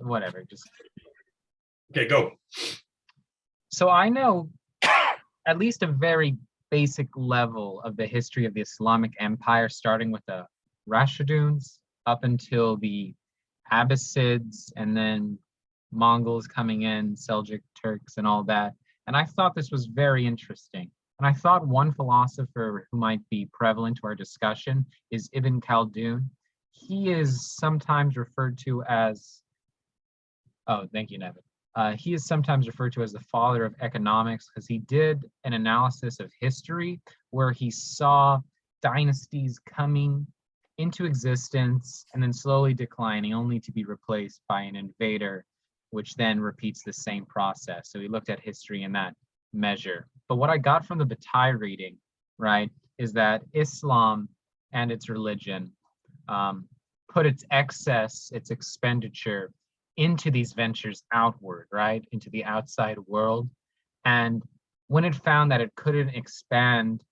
whatever. Just okay, go. So I know at least a very basic level of the history of the Islamic Empire, starting with the Rashiduns up until the Abbasids, and then Mongols coming in, Seljuk Turks, and all that. And I thought this was very interesting. And I thought one philosopher who might be prevalent to our discussion is Ibn Khaldun. He is sometimes referred to as, oh, thank you, Nevin. He is sometimes referred to as the father of economics because he did an analysis of history where he saw dynasties coming into existence and then slowly declining, only to be replaced by an invader, which then repeats the same process. So he looked at history in that measure. But what I got from the Bataille reading, right, is that Islam and its religion put its excess, its expenditure into these ventures outward, right, into the outside world. And when it found that it couldn't expand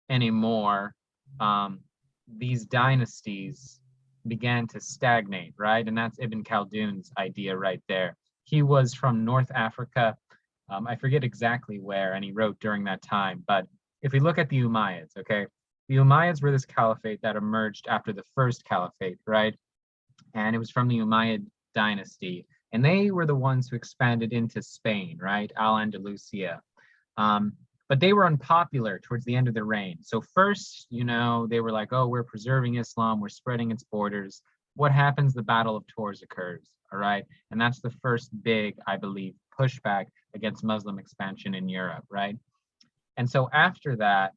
anymore, these dynasties began to stagnate, right? And that's Ibn Khaldun's idea right there. He was from North Africa. I forget exactly where, and he wrote during that time. But if we look at the Umayyads, okay, the Umayyads were this caliphate that emerged after the first caliphate, right? And it was from the Umayyad dynasty. And they were the ones who expanded into Spain, right? Al-Andalusia. But they were unpopular towards the end of their reign. So first, they were like, oh, we're preserving Islam, we're spreading its borders. What happens? The Battle of Tours occurs, all right? And that's the first big, I believe, pushback against Muslim expansion in Europe, right? And so after that,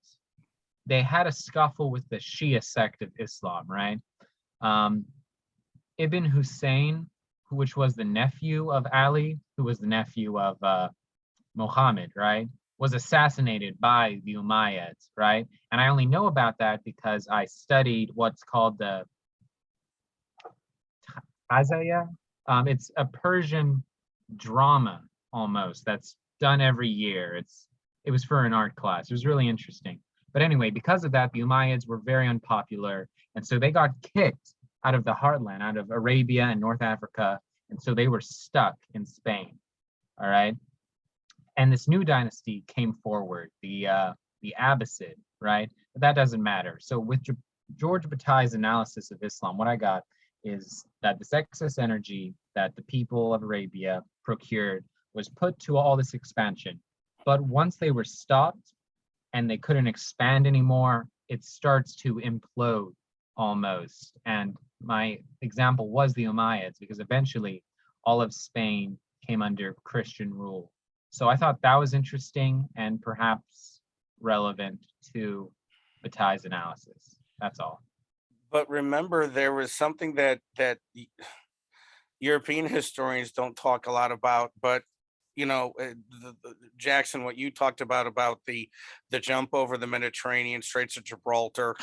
they had a scuffle with the Shia sect of Islam, right? Ibn Hussein, which was the nephew of Ali, who was the nephew of Muhammad, right, was assassinated by the Umayyads, right? And I only know about that because I studied what's called the Tazaya. It's a Persian drama almost that's done every year. It was for an art class. It was really interesting. But anyway, because of that, the Umayyads were very unpopular. And so they got kicked out of the heartland, out of Arabia and North Africa. And so they were stuck in Spain, all right? And this new dynasty came forward, the Abbasid, right? But that doesn't matter. So with George Bataille's analysis of Islam, what I got is that this excess energy that the people of Arabia procured was put to all this expansion. But once they were stopped and they couldn't expand anymore, it starts to implode almost. And my example was the Umayyads, because eventually all of Spain came under Christian rule. So I thought that was interesting and perhaps relevant to Bataille's analysis. That's all. But remember, there was something that European historians don't talk a lot about, but Jackson, what you talked about the jump over the Mediterranean, Straits of Gibraltar,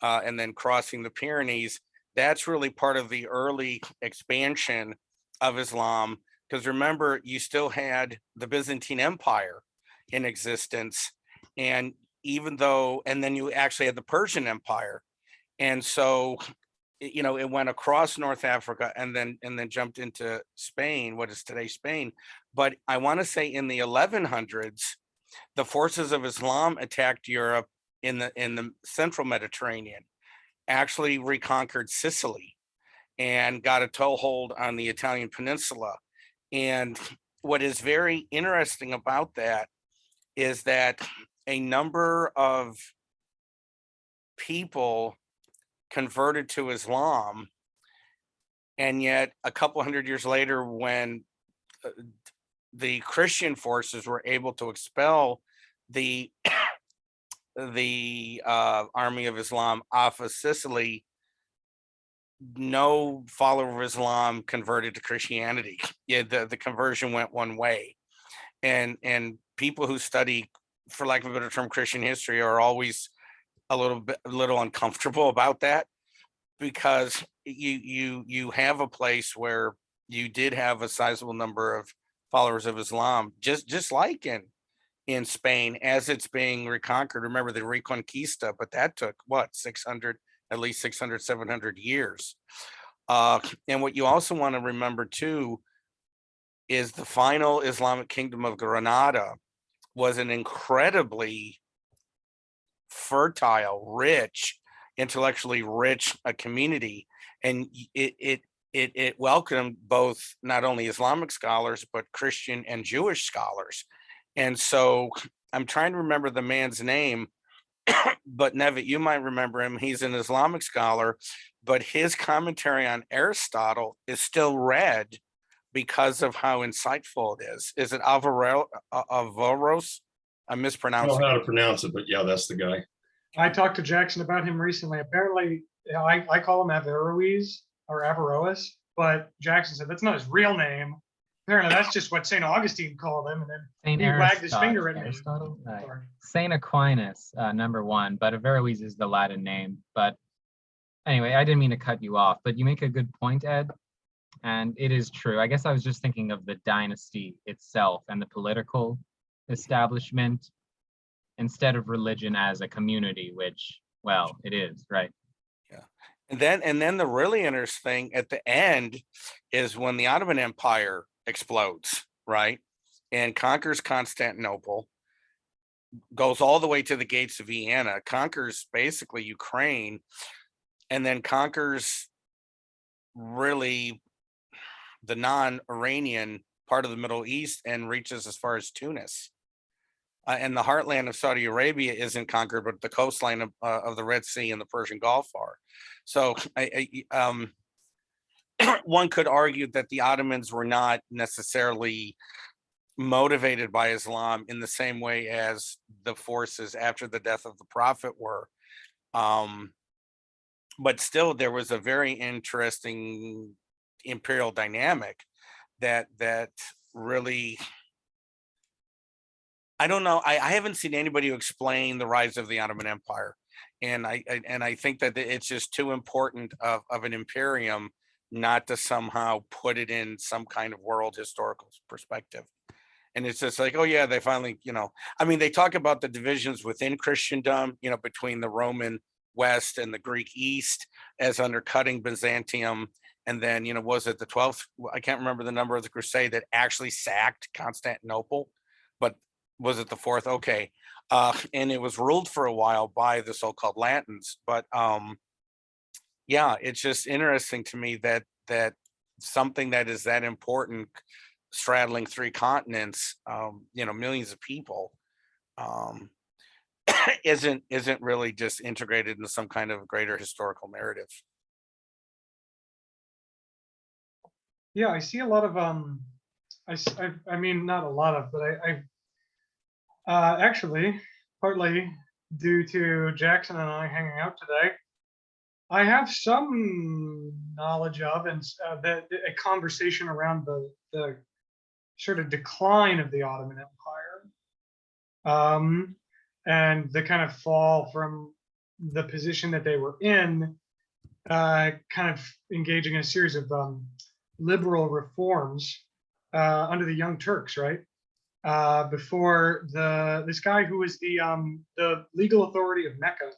and then crossing the Pyrenees, that's really part of the early expansion of Islam. Because remember, you still had the Byzantine Empire in existence, and then you actually had the Persian Empire. And so, it went across North Africa and then jumped into Spain, what is today Spain. But I want to say in the 1100s, the forces of Islam attacked Europe in the central Mediterranean, actually reconquered Sicily and got a toehold on the Italian peninsula. And what is very interesting about that is that a number of people converted to Islam, and yet a couple hundred years later, when the Christian forces were able to expel the army of Islam off of Sicily, no follower of Islam converted to Christianity. Yeah, the conversion went one way, and people who study, for lack of a better term, Christian history are always a little uncomfortable about that, because you have a place where you did have a sizable number of followers of Islam, just like in Spain as it's being reconquered. Remember the Reconquista, but that took what, 700 years. And what you also want to remember too, is the final Islamic kingdom of Granada was an incredibly fertile, rich, intellectually rich community, and it welcomed both not only Islamic scholars but Christian and Jewish scholars. And so I'm trying to remember the man's name, but Nevitt, you might remember him. He's an Islamic scholar, but his commentary on Aristotle is still read because of how insightful it is. Is it Averroes? I'm I don't mispronouncing know how it. to pronounce it, but yeah, that's the guy. I talked to Jackson about him recently. Apparently, I call him Averroes or Averroes, but Jackson said that's not his real name. Apparently, that's just what St. Augustine called him, and then Saint he wagged his Aristotle. finger at me. Aristotle? Right. Sorry. Saint Aquinas, number one, but Averroes is the Latin name. But anyway, I didn't mean to cut you off, but you make a good point, Ed. And it is true. I guess I was just thinking of the dynasty itself and the political establishment instead of religion as a community, which, well, it is, right? Yeah. And then the really interesting thing at the end is when the Ottoman Empire explodes, right? And conquers Constantinople, goes all the way to the gates of Vienna, conquers basically Ukraine, and then conquers really the non-Iranian part of the Middle East and reaches as far as Tunis. And the heartland of Saudi Arabia isn't conquered, but the coastline of the Red Sea and the Persian Gulf are. So one could argue that the Ottomans were not necessarily motivated by Islam in the same way as the forces after the death of the Prophet were. But still, there was a very interesting imperial dynamic that really, I don't know. I haven't seen anybody explain the rise of the Ottoman Empire, and I think that it's just too important of an imperium not to somehow put it in some kind of world historical perspective. And it's just like, oh yeah, they finally, I mean, they talk about the divisions within Christendom, between the Roman West and the Greek East as undercutting Byzantium. And then, was it the 12th? I can't remember the number of the crusade that actually sacked Constantinople, but was it the 4th? Okay. And it was ruled for a while by the so-called Latins. But yeah, it's just interesting to me that something that is that important, straddling 3 continents, millions of people, isn't really just integrated into some kind of greater historical narrative. Yeah, I see a lot of I mean, not a lot of, but I actually, partly due to Jackson and I hanging out today, I have some knowledge of and that a conversation around the sort of decline of the Ottoman Empire, and the kind of fall from the position that they were in, kind of engaging in a series of liberal reforms under the Young Turks, right? Before this guy who was the legal authority of Mecca,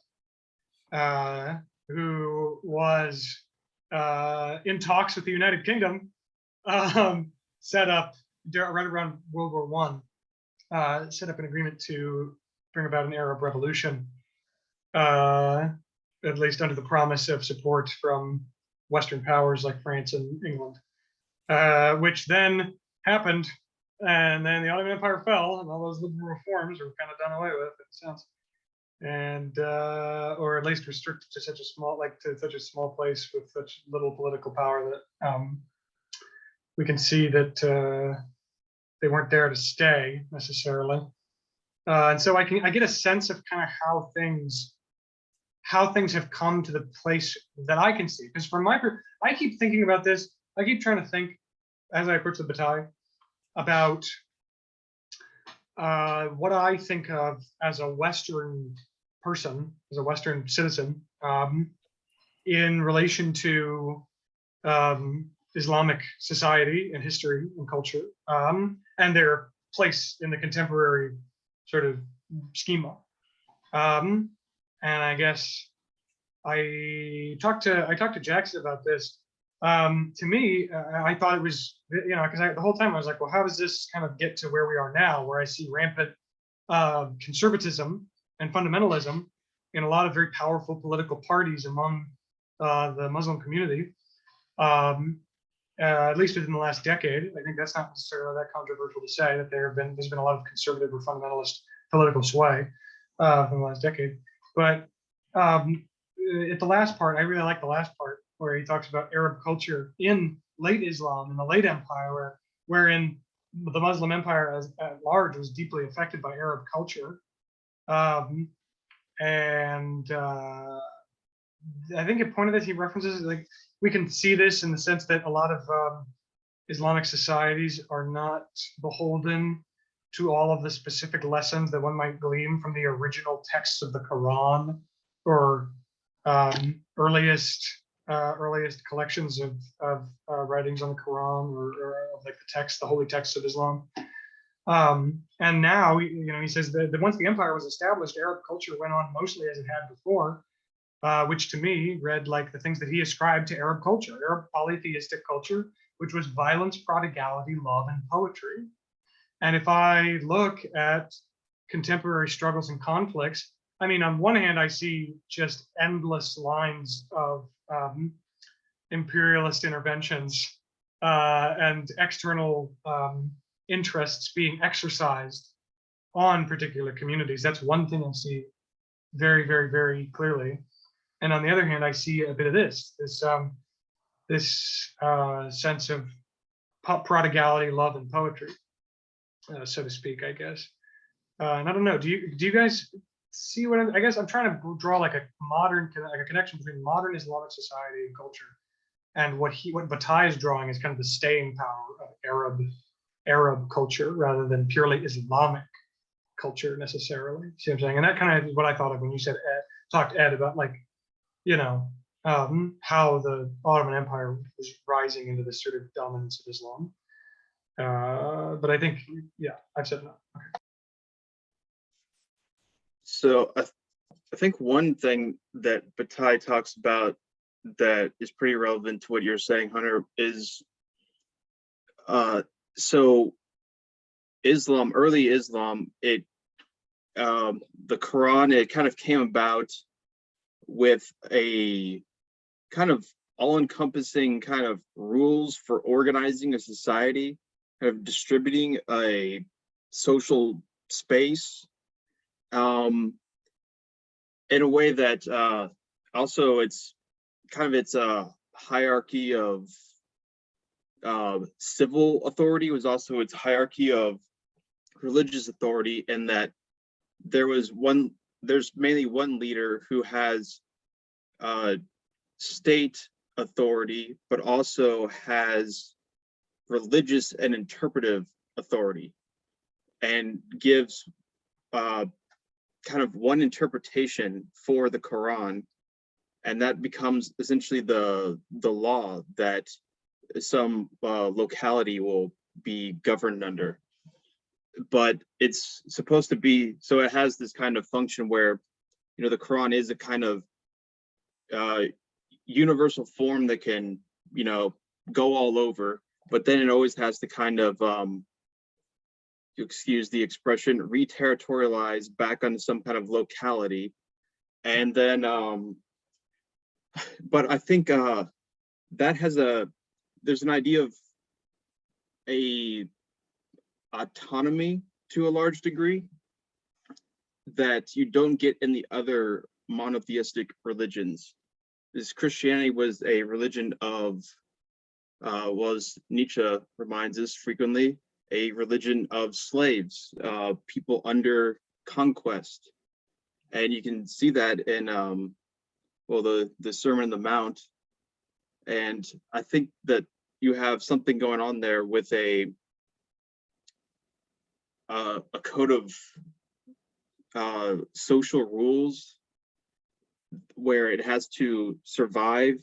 who was in talks with the United Kingdom, set up right around World War One, set up an agreement to bring about an Arab revolution, at least under the promise of support from Western powers like France and England, which then happened, and then the Ottoman Empire fell, and all those liberal reforms were kind of done away with, in a sense, and or at least restricted to such a small place with such little political power that we can see that they weren't there to stay necessarily. And so I get a sense of kind of how things have come to the place that I can see. Because I keep thinking about this. I keep trying to think as I approach the Bataille about what I think of as a Western person, as a Western citizen, in relation to Islamic society and history and culture, and their place in the contemporary sort of schema. And I guess I talked to Jackson about this, To me, I thought it was, because the whole time I was like, well, how does this kind of get to where we are now, where I see rampant conservatism and fundamentalism in a lot of very powerful political parties among the Muslim community, at least within the last decade. I think that's not necessarily that controversial to say that there's been a lot of conservative or fundamentalist political sway in the last decade. But at the last part, I really like the last part where he talks about Arab culture in late Islam, in the late empire, wherein the Muslim empire at large was deeply affected by Arab culture. And I think a point of this he references, like, we can see this in the sense that a lot of Islamic societies are not beholden to all of the specific lessons that one might glean from the original texts of the Quran or earliest collections of writings on the Quran or like the holy texts of Islam. And now, he says that once the empire was established, Arab culture went on mostly as it had before, which to me read like the things that he ascribed to Arab culture, Arab polytheistic culture, which was violence, prodigality, love, and poetry. And if I look at contemporary struggles and conflicts, I mean, on one hand, I see just endless lines of imperialist interventions and external interests being exercised on particular communities. That's one thing I see very, very, very clearly. And on the other hand, I see a bit of this sense of prodigality, love, and poetry, so to speak, I guess. And I don't know. Do you guys see what I guess I'm trying to draw like a connection between modern Islamic society and culture, and what Bataille is drawing is kind of the staying power of Arab culture rather than purely Islamic culture necessarily. See what I'm saying? And that kind of is what I thought of when you said talked Ed about, like, how the Ottoman Empire was rising into this sort of dominance of Islam. But I think, yeah, I've said enough. Okay. So I think one thing that Bataille talks about that is pretty relevant to what you're saying, Hunter, is so Islam, early Islam, the Quran, it kind of came about with a kind of all-encompassing kind of rules for organizing a society, kind of distributing a social space in a way that also it's a hierarchy of civil authority, was also its hierarchy of religious authority, and that there's mainly one leader who has state authority, but also has religious and interpretive authority, and gives kind of one interpretation for the Quran, and that becomes essentially the law that some locality will be governed under. But it's supposed to be, so it has this kind of function where, the Quran is a kind of universal form that can, go all over, but then it always has to kind of, excuse the expression, re-territorialize back on some kind of locality. And then, but I think that has there's an idea of a autonomy to a large degree that you don't get in the other monotheistic religions. This Christianity was a religion of, as Nietzsche reminds us frequently, a religion of slaves, people under conquest. And you can see that in, the Sermon on the Mount. And I think that you have something going on there with a code of social rules where it has to survive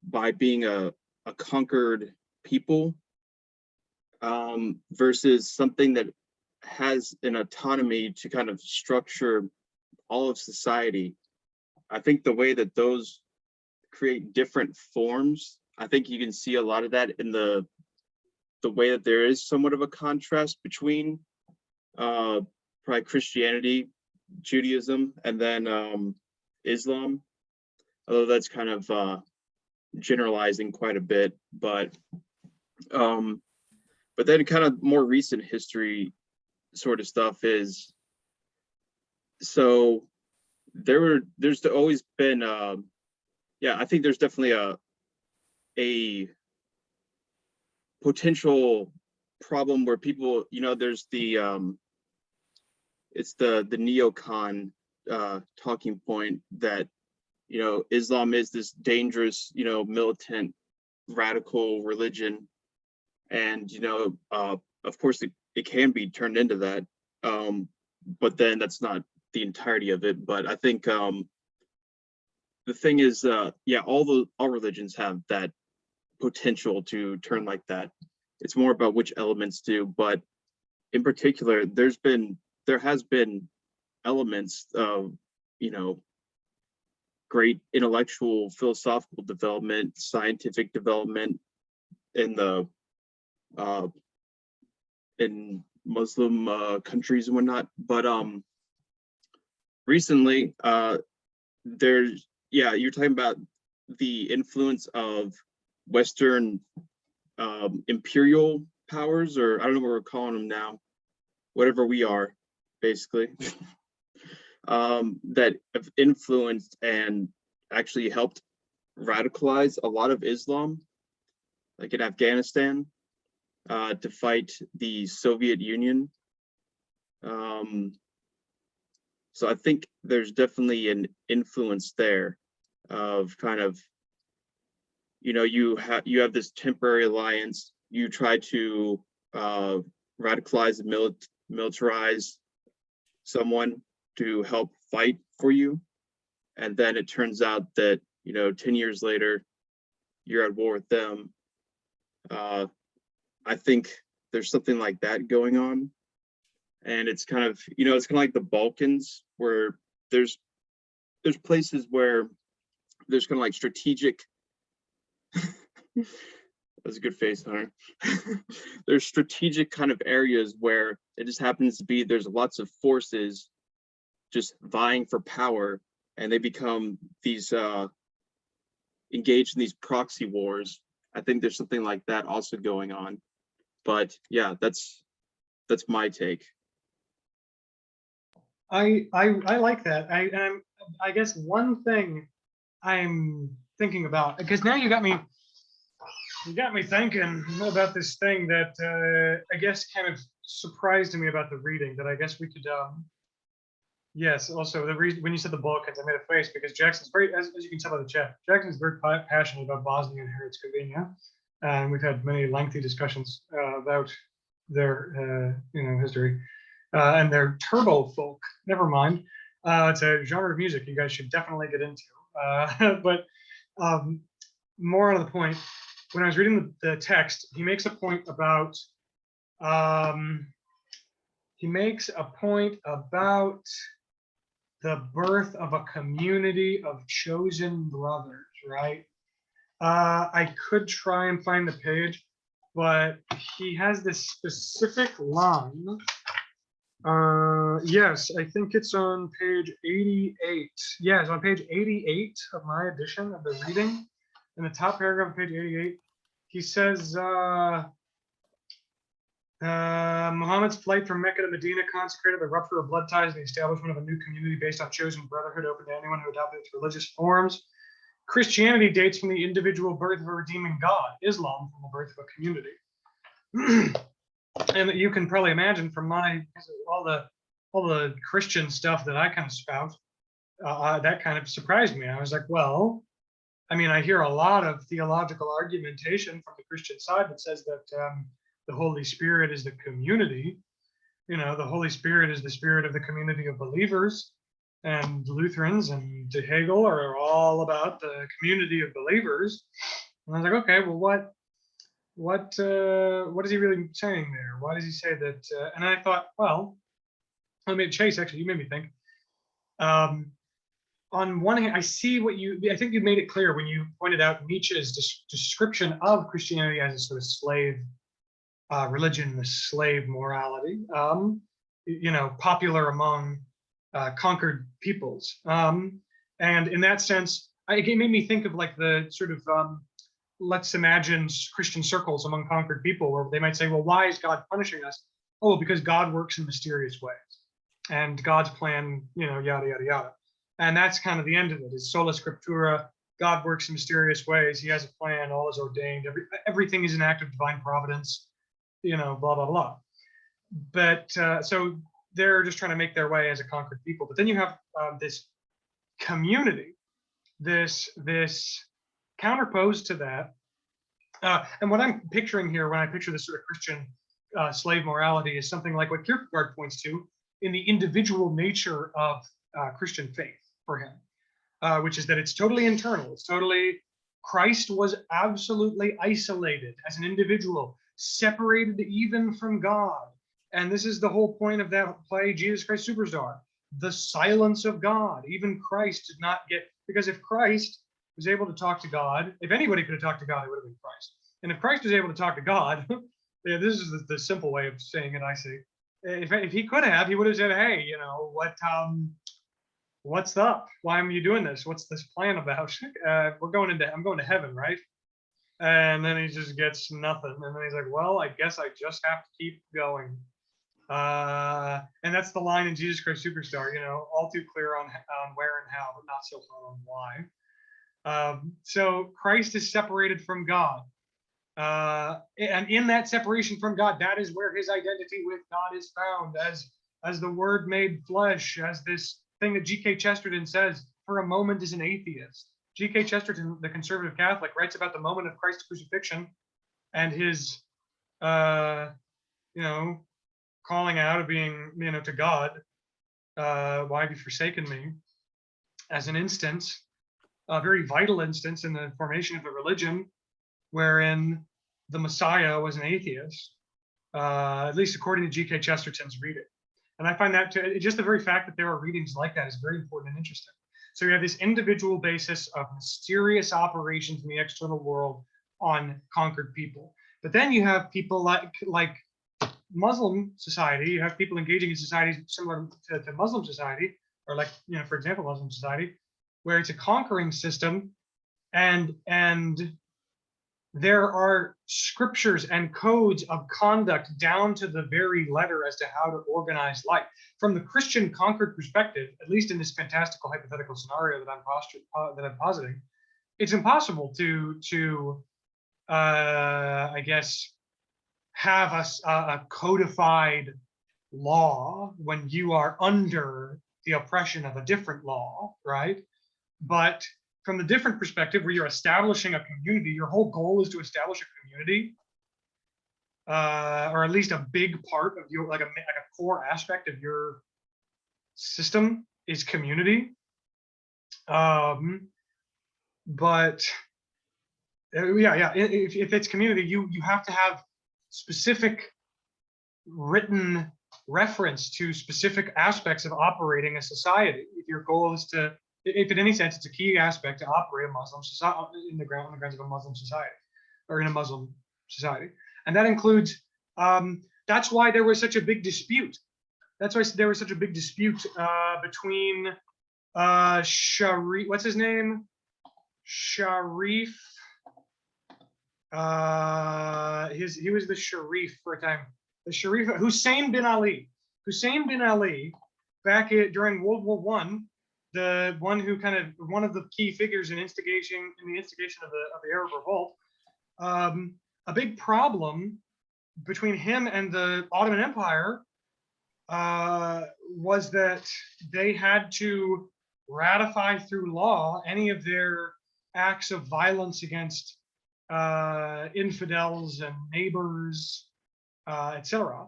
by being a conquered people, versus something that has an autonomy to kind of structure all of society. I think the way that those create different forms. I think you can see a lot of that in the way that there is somewhat of a contrast between probably Christianity, Judaism, and then Islam. Although that's kind of generalizing quite a bit, but then kind of more recent history sort of stuff is, so there's always been I think there's definitely a potential problem where people, there's the it's the neocon talking point that Islam is this dangerous, militant, radical religion, and of course it can be turned into that, but then that's not the entirety of it. But I think the thing is, all religions have that potential to turn like that. It's more about which elements do, but in particular, there has been elements of great intellectual, philosophical development, scientific development in the in Muslim countries and whatnot. But recently, you're talking about the influence of Western imperial powers, or I don't know what we're calling them now, whatever we are, basically, that have influenced and actually helped radicalize a lot of Islam, like in Afghanistan, to fight the Soviet Union. So I think there's definitely an influence there of kind of, you have this temporary alliance, you try to radicalize and militarize someone to help fight for you, and then it turns out that 10 years later you're at war with them. I think there's something like that going on, and it's kind of like the Balkans, where there's places where there's kind of like strategic that's a good face, Hunter. There's strategic kind of areas where it just happens to be there's lots of forces just vying for power, and they become these engaged in these proxy wars. I think there's something like that also going on. But yeah, that's my take. I like that. I guess one thing I'm thinking about, because now you got me thinking about this thing that I guess kind of surprised me about the reading, that I guess we could yes, also the reason when you said the Balkans, I made a face because Jackson's very, as you can tell by the chat, Jackson's very passionate about Bosnia and Herzegovina, and we've had many lengthy discussions about their history and their turbo folk. Never mind, it's a genre of music you guys should definitely get into. But more on the point, when I was reading the text, he makes a point about the birth of a community of chosen brothers, right? I could try and find the page, but he has this specific line. Yes, I think it's on page 88. Yeah, it's on page 88 of my edition of the reading. In the top paragraph of page 88, he says, Muhammad's flight from Mecca to Medina consecrated the rupture of blood ties and the establishment of a new community based on chosen brotherhood open to anyone who adopted its religious forms. Christianity dates from the individual birth of a redeeming God. Islam from the birth of a community. And you can probably imagine from all the Christian stuff that I kind of spout, that kind of surprised me. I was like, well, I mean, I hear a lot of theological argumentation from the Christian side that says that the Holy Spirit is the community. The Holy Spirit is the spirit of the community of believers, and Lutherans and De Hegel are all about the community of believers. And I was like, okay, well, what is he really saying there? Why does he say that? And I thought, well, Chase, actually, you made me think. on one hand, I see I think you made it clear when you pointed out Nietzsche's description of Christianity as a sort of slave religion, a slave morality, popular among conquered peoples. And in that sense, it made me think of like the sort of, let's imagine Christian circles among conquered people, where they might say, well, why is God punishing us? Oh, because God works in mysterious ways. And God's plan, yada, yada, yada. And that's kind of the end of it, is sola scriptura. God works in mysterious ways. He has a plan, all is ordained. Everything is an act of divine providence, blah, blah, blah. But so they're just trying to make their way as a conquered people. But then you have this community, this counterposed to that. And what I'm picturing here when I picture this sort of Christian slave morality is something like what Kierkegaard points to in the individual nature of Christian faith for him, which is that it's totally internal. It's totally, Christ was absolutely isolated as an individual, separated even from God. And this is the whole point of that play, Jesus Christ Superstar, the silence of God. Even Christ did not get, because if Christ was able to talk to God, if anybody could have talked to God, it would have been Christ. And if Christ was able to talk to God, yeah, this is the simple way of saying it, I see. If he could have, he would have said, hey, what's up? Why am you doing this? What's this plan about? I'm going to heaven, right? And then he just gets nothing. And then he's like, well, I guess I just have to keep going. And that's the line in Jesus Christ Superstar, all too clear on where and how, but not so clear on why. So Christ is separated from God. And in that separation from God, that is where his identity with God is found, as the Word made flesh, as this thing that G.K. Chesterton says, for a moment is an atheist. G.K. Chesterton, the conservative Catholic, writes about the moment of Christ's crucifixion and his, calling out of being, to God, why have you forsaken me? As an instance, a very vital instance in the formation of a religion wherein the Messiah was an atheist, at least according to G.K. Chesterton's reading. And I find that just the very fact that there are readings like that is very important and interesting. So you have this individual basis of mysterious operations in the external world on conquered people. But then you have people like Muslim society. You have people engaging in societies similar to Muslim society, or like, for example, Muslim society, where it's a conquering system, and there are scriptures and codes of conduct down to the very letter as to how to organize life. From the Christian conquered perspective, at least in this fantastical hypothetical scenario that I'm positing, it's impossible to I guess, have a codified law when you are under the oppression of a different law, right? But from the different perspective, where you're establishing a community, your whole goal is to establish a community, or at least a big part of your, like a core aspect of your system is community. But yeah, if it's community, you have to have specific written reference to specific aspects of operating a society. If your goal is to, if in any sense it's a key aspect to operate a Muslim society on the grounds of a Muslim society, or in a Muslim society, and that includes. That's why there was such a big dispute. That's why there was such a big dispute between Sharif. What's his name? Sharif. He was the Sharif for a time. The Sharif Hussein bin Ali. Hussein bin Ali, back during World War I, the one who one of the key figures in the instigation of the Arab Revolt. A big problem between him and the Ottoman Empire was that they had to ratify through law any of their acts of violence against infidels and neighbors, etc.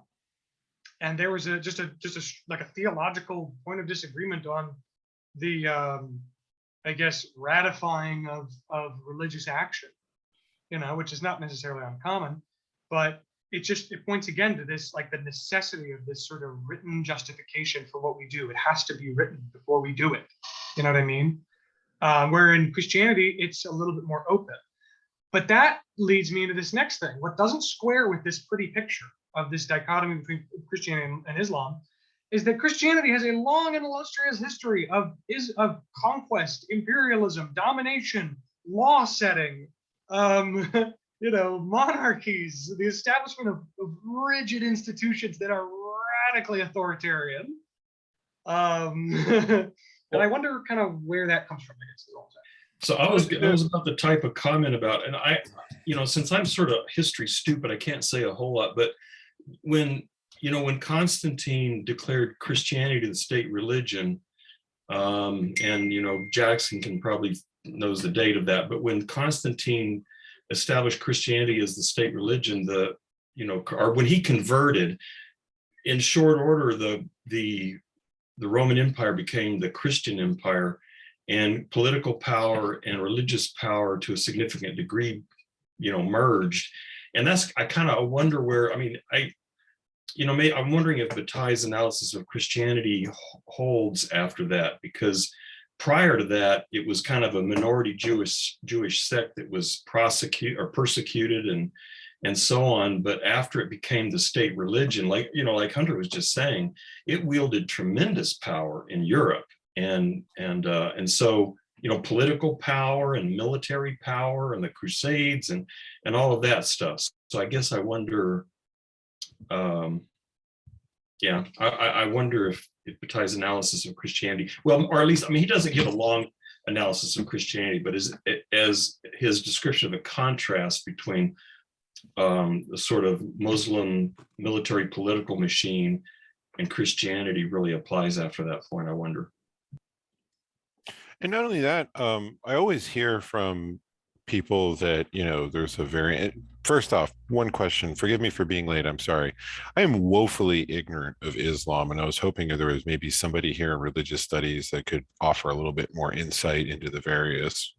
And there was just a theological point of disagreement on the I guess ratifying of religious action, which is not necessarily uncommon, but it points again to this, like the necessity of this sort of written justification for what we do. It has to be written before we do it. You know what I mean? Where in Christianity, it's a little bit more open. But that leads me into this next thing. What doesn't square with this pretty picture of this dichotomy between Christianity and Islam is that Christianity has a long and illustrious history of conquest, imperialism, domination, law setting, monarchies, the establishment of rigid institutions that are radically authoritarian. And I wonder kind of where that comes from. I guess is all I'm saying. So I was about the type of comment about, and I, since I'm sort of history stupid, I can't say a whole lot, but when Constantine declared Christianity the state religion, and Jackson can probably knows the date of that, but when Constantine established Christianity as the state religion, or when he converted, in short order, the Roman Empire became the Christian Empire, and political power and religious power to a significant degree, merged. And I kind of wonder where, I'm wondering if Bataille's analysis of Christianity holds after that, because prior to that, it was kind of a minority Jewish sect that was persecuted and so on. But after it became the state religion, like Hunter was just saying, it wielded tremendous power in Europe. And so, political power and military power and the Crusades and all of that stuff. So I guess I wonder, I wonder if Bataille's analysis of Christianity, or at least, he doesn't give a long analysis of Christianity, but as his description of a contrast between the sort of Muslim military political machine and Christianity really applies after that point, I wonder. And not only that, I always hear from people that, there's a variant. First off, one question, forgive me for being late, I'm sorry. I am woefully ignorant of Islam, and I was hoping there was maybe somebody here in religious studies that could offer a little bit more insight into the various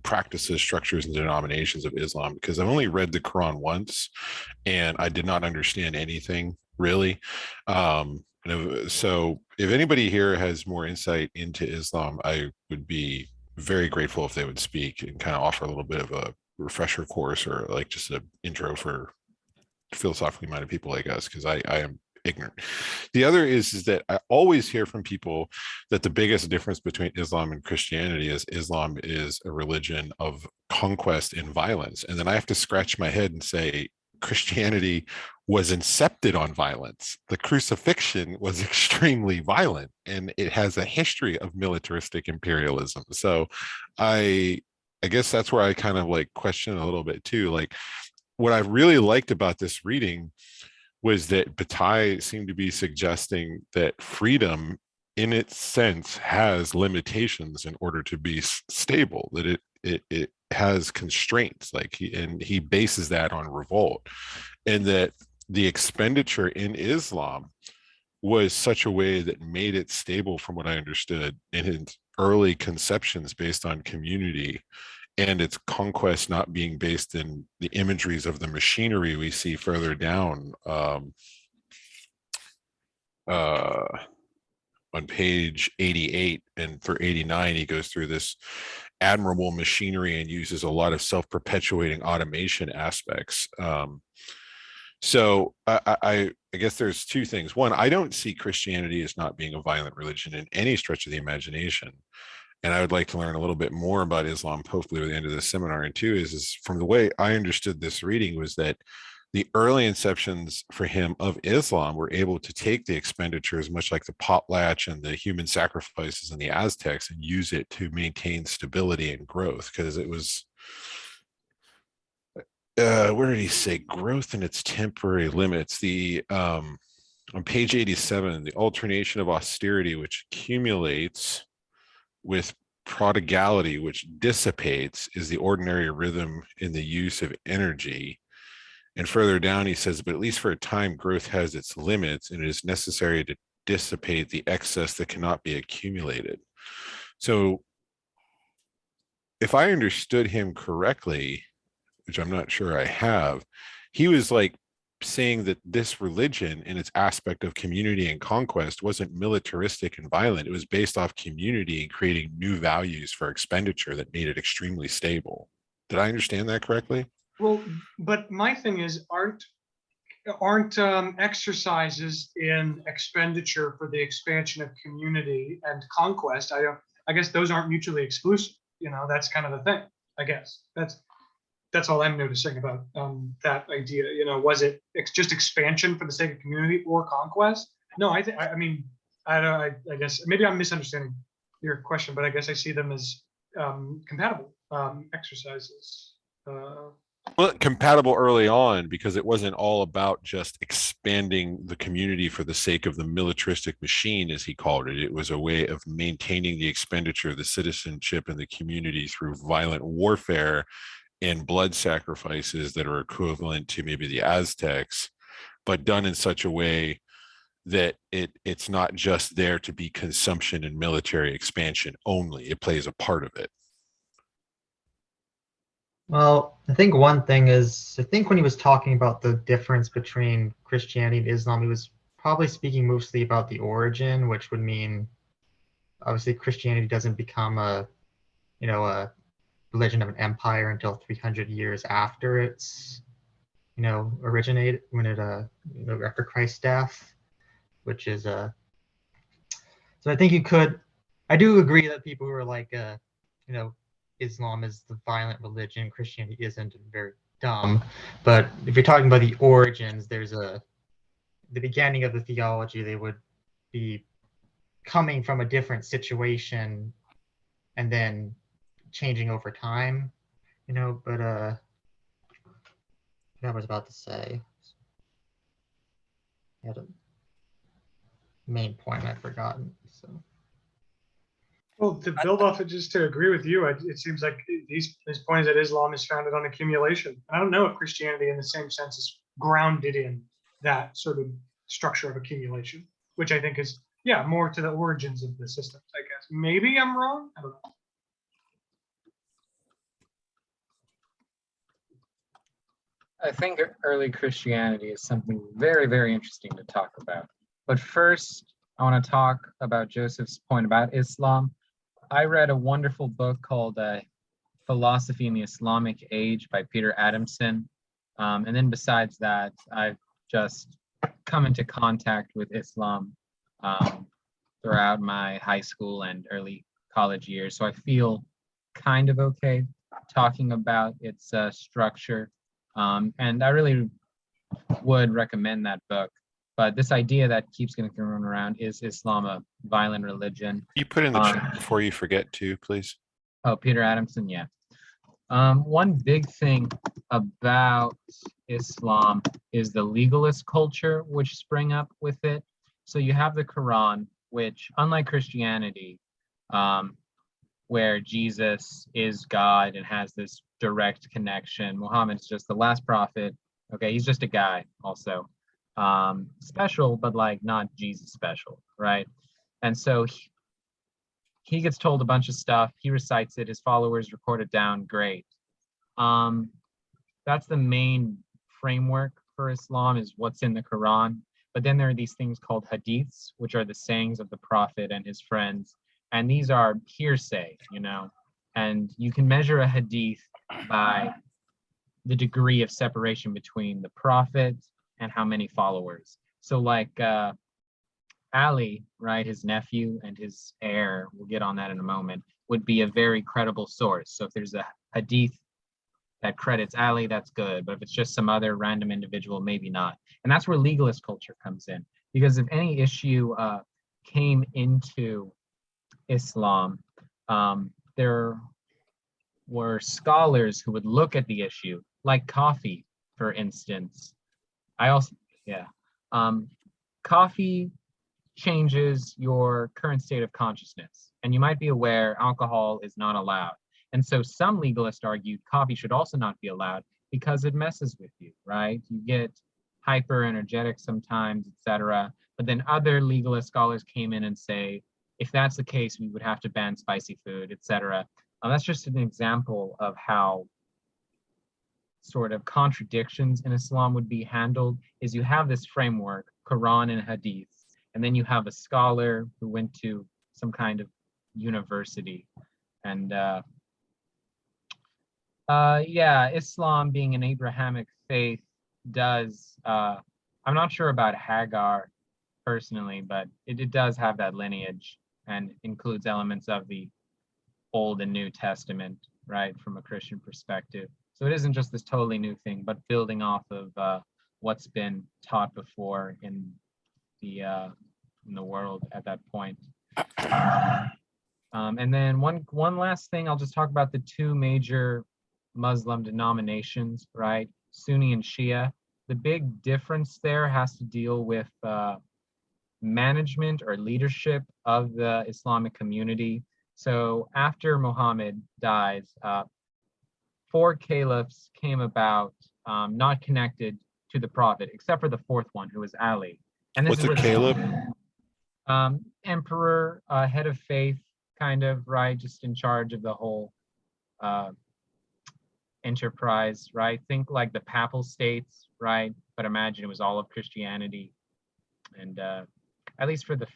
practices, structures, and denominations of Islam, because I've only read the Quran once and I did not understand anything really. So if anybody here has more insight into Islam, I would be very grateful if they would speak and kind of offer a little bit of a refresher course, or just an intro for philosophically minded people like us, because I am ignorant. The other is that I always hear from people that the biggest difference between Islam and Christianity is Islam is a religion of conquest and violence. And then I have to scratch my head and say, Christianity was incepted on violence. The crucifixion was extremely violent, and it has a history of militaristic imperialism. So I guess that's where I kind of question a little bit too. What I really liked about this reading was that Bataille seemed to be suggesting that freedom in its sense has limitations in order to be stable, that it has constraints, he bases that on revolt, and that the expenditure in Islam was such a way that made it stable, from what I understood, in his early conceptions based on community, and its conquest not being based in the imageries of the machinery we see further down on page 88 and for 89. He goes through this admirable machinery and uses a lot of self-perpetuating automation aspects. So I guess there's two things. One, I don't see Christianity as not being a violent religion in any stretch of the imagination. And I would like to learn a little bit more about Islam, hopefully by the end of this seminar. And two is from the way I understood this reading was that the early inceptions for him of Islam were able to take the expenditures, much like the potlatch and the human sacrifices in the Aztecs, and use it to maintain stability and growth. Because it was, where did he say growth and its temporary limits? On page 87, the alternation of austerity, which accumulates with prodigality, which dissipates, is the ordinary rhythm in the use of energy. And further down, he says, but at least for a time, growth has its limits, and it is necessary to dissipate the excess that cannot be accumulated. So if I understood him correctly, which I'm not sure I have, he was saying that this religion in its aspect of community and conquest wasn't militaristic and violent. It was based off community and creating new values for expenditure that made it extremely stable. Did I understand that correctly? Well, but my thing is, aren't exercises in expenditure for the expansion of community and conquest? I guess those aren't mutually exclusive. You know, that's kind of the thing. I guess that's all I'm noticing about that idea. You know, was it just expansion for the sake of community or conquest? No, I mean, I guess maybe I'm misunderstanding your question, but I guess I see them as compatible exercises. Well, compatible early on because it wasn't all about just expanding the community for the sake of the militaristic machine, as he called it. It was a way of maintaining the expenditure, the citizenship, and the community through violent warfare and blood sacrifices that are equivalent to maybe the Aztecs, but done in such a way that it's not just there to be consumption and military expansion only. It plays a part of it. Well, I think one thing is, I think when he was talking about the difference between Christianity and Islam, he was probably speaking mostly about the origin, which would mean obviously Christianity doesn't become a religion of an empire until 300 years after it's originated, when it after Christ's death, which is so I think I do agree that people who are like Islam is the violent religion, Christianity isn't, very dumb. But if you're talking about the origins, there's the beginning of the theology, they would be coming from a different situation and then changing over time, but what I was about to say. I had a main point I'd forgotten. So Well, to build off it, just to agree with you, it seems like his point is that Islam is founded on accumulation. I don't know if Christianity, in the same sense, is grounded in that sort of structure of accumulation, which I think is, more to the origins of the systems, I guess. Maybe I'm wrong. I don't know. I think early Christianity is something very, very interesting to talk about. But first, I want to talk about Joseph's point about Islam. I read a wonderful book called Philosophy in the Islamic Age by Peter Adamson. And then besides that, I've just come into contact with Islam throughout my high school and early college years. So I feel kind of okay talking about its structure. And I really would recommend that book. But this idea that keeps getting thrown around, is Islam a violent religion? You put in the chat before you forget to, please. Oh, Peter Adamson, yeah. One big thing about Islam is the legalist culture which sprang up with it. So you have the Quran, which, unlike Christianity, where Jesus is God and has this direct connection, Muhammad's just the last prophet. Okay, he's just a guy also. Special, but like not Jesus special, right? And so he gets told a bunch of stuff, he recites it, his followers record it down, great. That's the main framework for Islam, is what's in the Quran. But then there are these things called hadiths, which are the sayings of the prophet and his friends, and these are hearsay, and you can measure a hadith by the degree of separation between the prophet and how many followers. So like Ali, right, his nephew and his heir, we'll get on that in a moment, would be a very credible source. So if there's a hadith that credits Ali, that's good. But if it's just some other random individual, maybe not. And that's where legalist culture comes in. Because if any issue came into Islam, there were scholars who would look at the issue, like coffee, for instance. Coffee changes your current state of consciousness. And you might be aware alcohol is not allowed. And so some legalists argued coffee should also not be allowed because it messes with you, right? You get hyper energetic sometimes, etc. But then other legalist scholars came in and say, if that's the case, we would have to ban spicy food, etc. That's just an example of how sort of contradictions in Islam would be handled is you have this framework, Quran and Hadith, and then you have a scholar who went to some kind of university. And yeah, Islam being an Abrahamic faith does, I'm not sure about Hagar personally, but it does have that lineage and includes elements of the Old and New Testament, right, from a Christian perspective. So it isn't just this totally new thing, but building off of what's been taught before in the world at that point. And then one last thing, I'll just talk about the two major Muslim denominations, right? Sunni and Shia. The big difference there has to deal with management or leadership of the Islamic community. So after Muhammad dies, 4 caliphs came about, not connected to the prophet, except for the 4th one, who was Ali. And this What's a caliph? Emperor, head of faith, kind of, right? Just in charge of the whole enterprise, right? Think like the Papal States, right? But imagine it was all of Christianity. And at least for the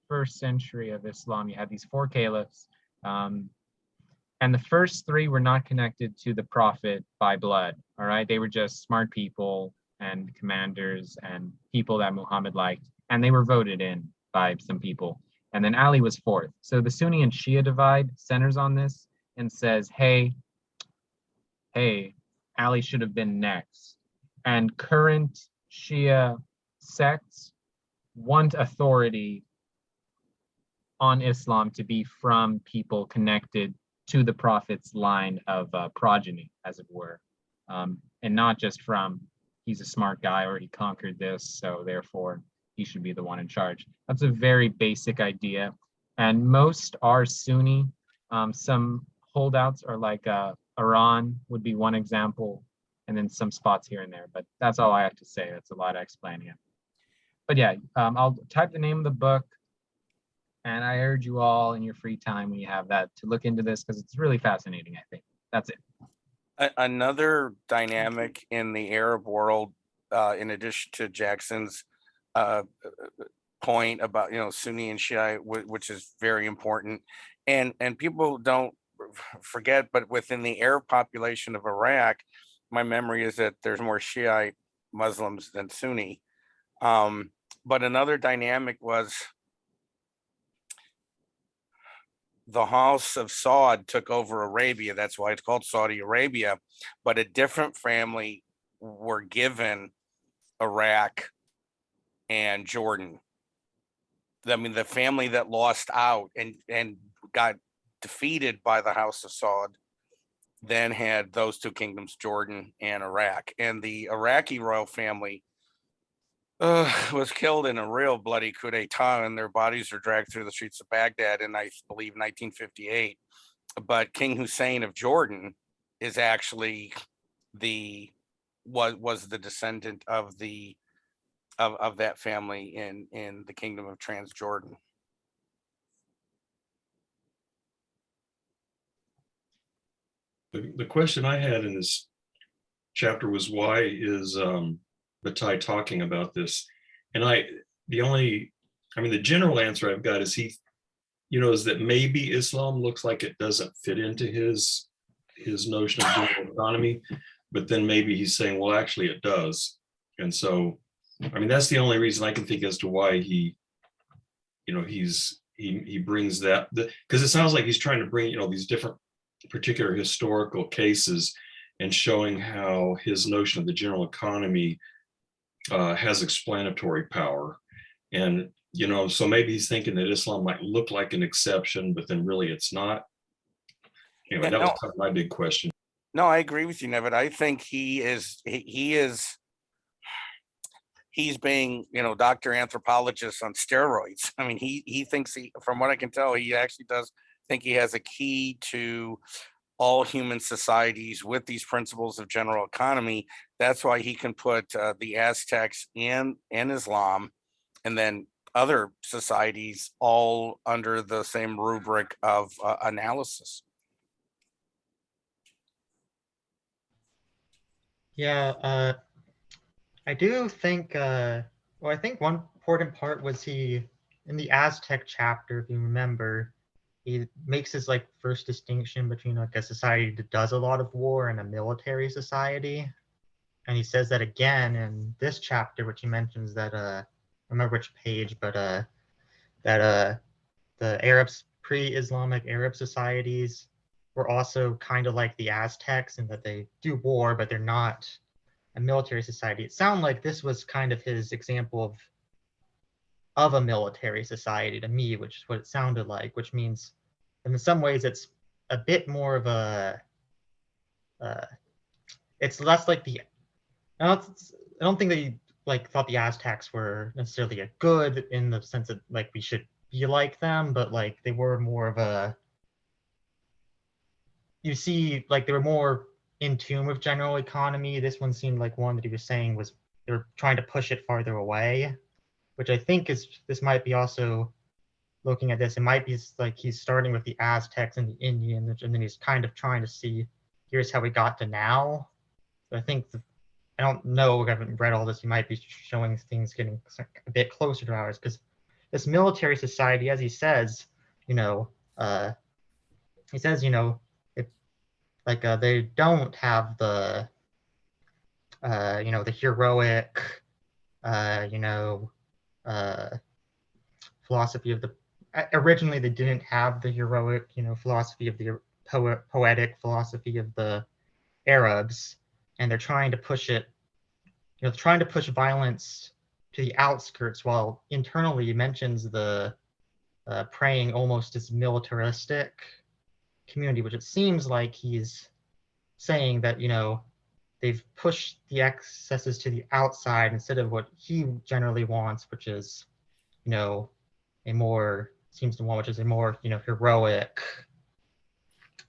first century of Islam, you had these 4 caliphs. And the first 3 were not connected to the prophet by blood, all right? They were just smart people and commanders and people that Muhammad liked. And they were voted in by some people. And then Ali was 4th. So the Sunni and Shia divide centers on this and says, hey, Ali should have been next. And current Shia sects want authority on Islam to be from people connected to the prophet's line of progeny, as it were, and not just from he's a smart guy or he conquered this, so therefore he should be the one in charge. That's a very basic idea, and most are Sunni. Some holdouts are like Iran would be one example, and then some spots here and there, but that's all I have to say. That's a lot of explaining it. But yeah, I'll type the name of the book, and I urge you all in your free time when you have that to look into this because it's really fascinating, I think. That's it. Another dynamic in the Arab world, in addition to Jackson's point about, Sunni and Shia, which is very important. And people don't forget, but within the Arab population of Iraq, my memory is that there's more Shiite Muslims than Sunni. But another dynamic was the House of Saud took over Arabia. That's why it's called Saudi Arabia. But a different family were given Iraq and Jordan. I mean, the family that lost out and got defeated by the House of Saud then had those 2 kingdoms, Jordan and Iraq. And the Iraqi royal family was killed in a real bloody coup d'etat, and their bodies are dragged through the streets of Baghdad in, I believe, 1958. But King Hussein of Jordan is actually was the descendant of that family in the kingdom of Transjordan. The question I had in this chapter was, why is Bataille talking about this? And the general answer I've got is is that maybe Islam looks like it doesn't fit into his notion of general economy, but then maybe he's saying, well, actually it does. And so, that's the only reason I can think as to why he brings that, because it sounds like he's trying to bring, these different particular historical cases and showing how his notion of the general economy has explanatory power. And, so maybe he's thinking that Islam might look like an exception, but then really it's not. Anyway, that was kind of my big question. No, I agree with you, Nevid. I think he's being, Dr. Anthropologist on steroids. I mean, he thinks from what I can tell, he actually does think he has a key to all human societies with these principles of general economy. That's why he can put the Aztecs and Islam and then other societies all under the same rubric of analysis. Yeah, I do think, well, I think one important part was he, in the Aztec chapter, if you remember, he makes his like first distinction between like a society that does a lot of war and a military society. And he says that again in this chapter, which he mentions that, I don't remember which page, but that the Arabs, pre-Islamic Arab societies were also kind of like the Aztecs in that they do war, but they're not a military society. It sounded like this was kind of his example of a military society to me, which is what it sounded like, which means in some ways it's a bit more of a it's less like the I don't think they like thought the Aztecs were necessarily a good in the sense that like we should be like them, but like they were more of a you see like they were more in tune with general economy. This one seemed like one that he was saying was they were trying to push it farther away, which I think is this might be also looking at this. It might be like he's starting with the Aztecs and the Indians, and then he's kind of trying to see here's how we got to now. So I think I don't know. I haven't read all this. He might be showing things getting a bit closer to ours because this military society, as he says, you know, he says, you know, like they don't have the you know, the heroic you know, philosophy of the originally they didn't have the heroic, you know, philosophy of the poetic philosophy of the Arabs, and they're trying to push it, you know, trying to push violence to the outskirts while internally he mentions the praying almost as militaristic community, which it seems like he's saying that, you know, they've pushed the excesses to the outside instead of what he generally wants, which is, you know, a more seems to want, which is a more, you know, heroic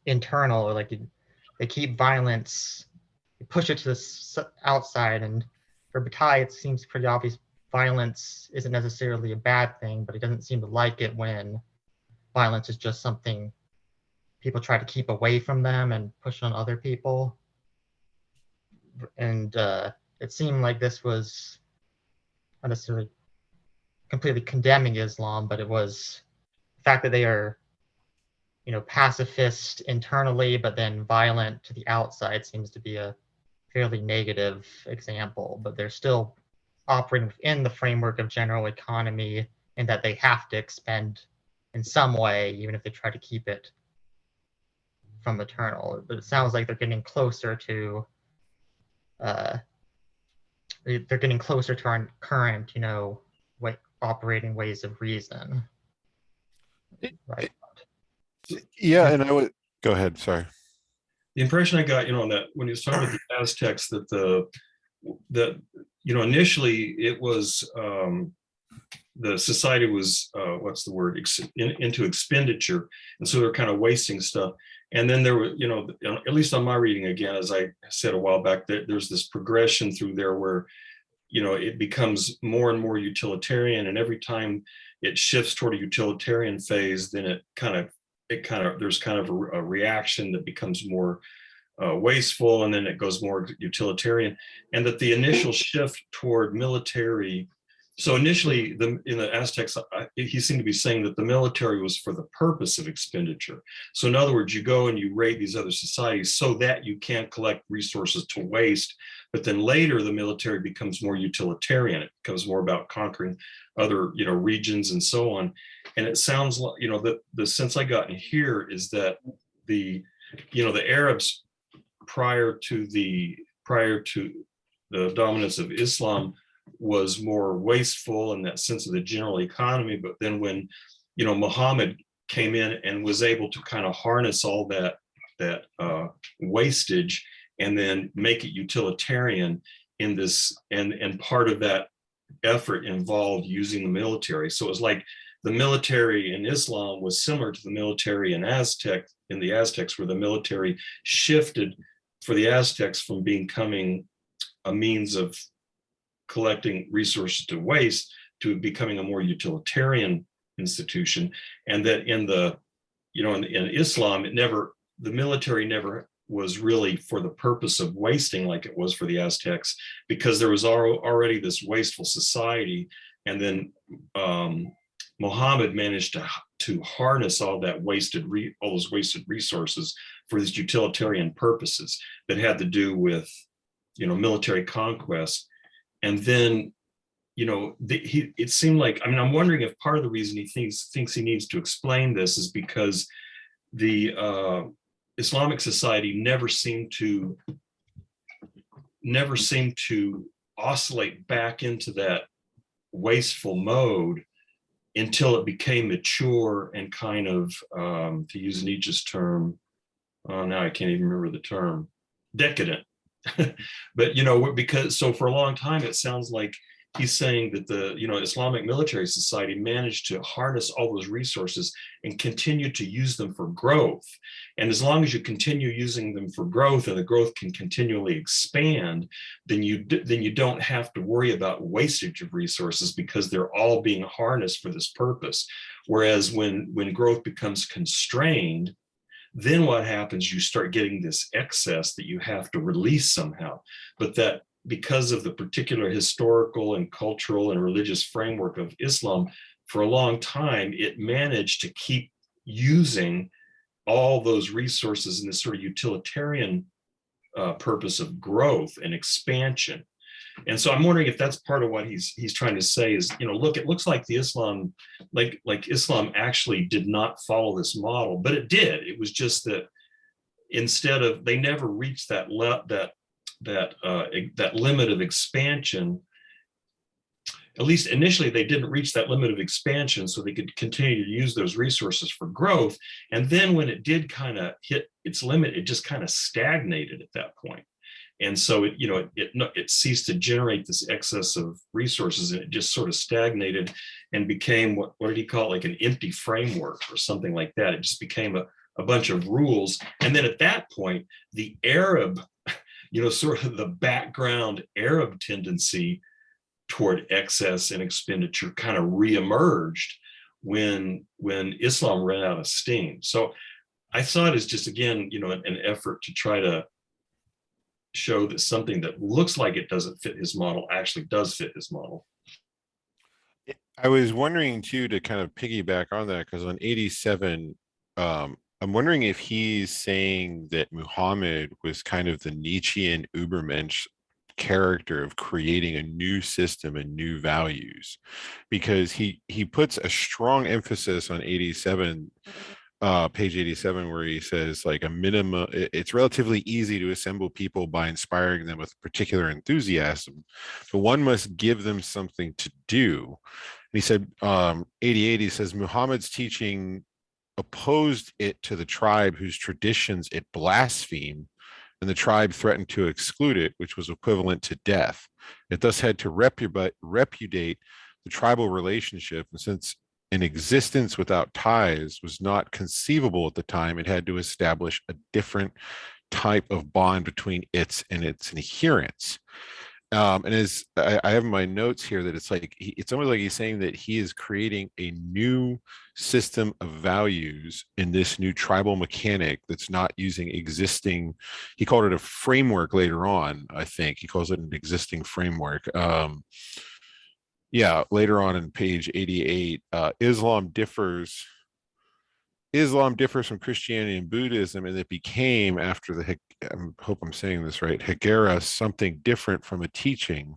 internal, or like they keep violence, they push it to the outside. And for Bataille, it seems pretty obvious violence isn't necessarily a bad thing, but he doesn't seem to like it when violence is just something people try to keep away from them and push on other people. And it seemed like this was not necessarily completely condemning Islam, but it was the fact that they are, you know, pacifist internally, but then violent to the outside seems to be a fairly negative example. But they're still operating within the framework of general economy, and that they have to expend in some way, even if they try to keep it from eternal. But it sounds like they're getting closer to they're getting closer to our current, you know, operating ways of reason. Right. Yeah, and I would go ahead. Sorry. The impression I got, you know, on that when he was talking about the Aztecs, that you know, initially it was the society was what's the word, into expenditure, and so they're kind of wasting stuff. And then there were, you know, at least on my reading, again, as I said a while back, there's this progression through there where, you know, it becomes more and more utilitarian, and every time it shifts toward a utilitarian phase, then it kind of there's kind of a reaction that becomes more wasteful, and then it goes more utilitarian. And that the initial shift toward military, so initially in the Aztecs, he seemed to be saying that the military was for the purpose of expenditure. So in other words, you go and you raid these other societies so that you can't collect resources to waste. But then later the military becomes more utilitarian. It becomes more about conquering other, you know, regions and so on. And it sounds like, you know, the sense I got in here is that the, you know, the Arabs prior to the dominance of Islam was more wasteful in that sense of the general economy. But then when, you know, Muhammad came in and was able to kind of harness all that wastage and then make it utilitarian in this, and part of that effort involved using the military. So it was like the military in Islam was similar to the military in the Aztecs, where the military shifted for the Aztecs from becoming a means of collecting resources to waste to becoming a more utilitarian institution. And that in the, you know, in Islam, the military never was really for the purpose of wasting like it was for the Aztecs, because there was already this wasteful society. And then Muhammad managed to harness all that all those wasted resources for these utilitarian purposes that had to do with, military conquest. And then, it seemed like, I mean, I'm wondering if part of the reason he thinks he needs to explain this is because the Islamic society never seemed to oscillate back into that wasteful mode until it became mature and kind of, to use Nietzsche's term, now I can't even remember the term, decadent. But, because so for a long time, it sounds like he's saying that the, Islamic military society managed to harness all those resources and continue to use them for growth. And as long as you continue using them for growth and the growth can continually expand, then you don't have to worry about wastage of resources because they're all being harnessed for this purpose. Whereas when growth becomes constrained, then what happens, you start getting this excess that you have to release somehow. But that because of the particular historical and cultural and religious framework of Islam, for a long time, it managed to keep using all those resources in this sort of utilitarian purpose of growth and expansion. And so I'm wondering if that's part of what he's trying to say is, look, it looks like the Islam, like Islam actually did not follow this model, but it did. It was just that instead of, they never reached that limit of expansion. At least initially, they didn't reach that limit of expansion, so they could continue to use those resources for growth. And then when it did kind of hit its limit, it just kind of stagnated at that point. And so it ceased to generate this excess of resources, and it just sort of stagnated and became what did he call it, like an empty framework or something like that. It just became a bunch of rules. And then at that point, the Arab, sort of the background Arab tendency toward excess and expenditure kind of reemerged when Islam ran out of steam. So I saw it as just, again, an effort to try to show that something that looks like it doesn't fit his model actually does fit his model. I was wondering too, to kind of piggyback on that, because on 87, I'm wondering if he's saying that Muhammad was kind of the Nietzschean Übermensch character of creating a new system and new values, because he puts a strong emphasis on 87, page 87, where he says, like, a minimum, it's relatively easy to assemble people by inspiring them with particular enthusiasm, but one must give them something to do. And he said, 88, he says, Muhammad's teaching opposed it to the tribe whose traditions it blasphemed, and the tribe threatened to exclude it, which was equivalent to death. It thus had to repudiate the tribal relationship, and since an existence without ties was not conceivable at the time, it had to establish a different type of bond between its adherents. And as I have in my notes here, that it's like, it's almost like he's saying that he is creating a new system of values in this new tribal mechanic that's not using existing, he called it a framework later on, I think he calls it an existing framework. Yeah, later on in page 88, Islam differs from Christianity and Buddhism, and it became, after the, I hope I'm saying this right, Hegera, something different from a teaching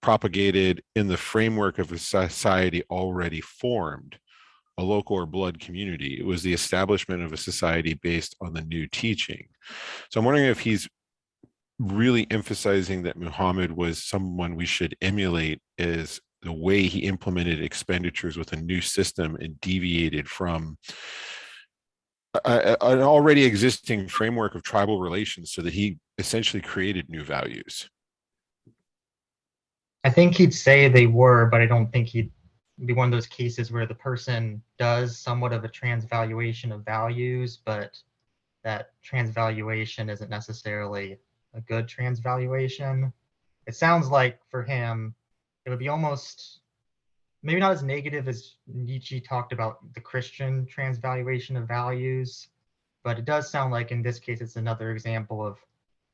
propagated in the framework of a society already formed, a local or blood community. It was the establishment of a society based on the new teaching. So I'm wondering if he's really emphasizing that Muhammad was someone we should emulate, as the way he implemented expenditures with a new system and deviated from an already existing framework of tribal relations, so that he essentially created new values. I think he'd say they were, but I don't think he'd be one of those cases where the person does somewhat of a transvaluation of values, but that transvaluation isn't necessarily a good transvaluation. It sounds like for him, it would be almost, maybe not as negative as Nietzsche talked about the Christian transvaluation of values, but it does sound like in this case it's another example of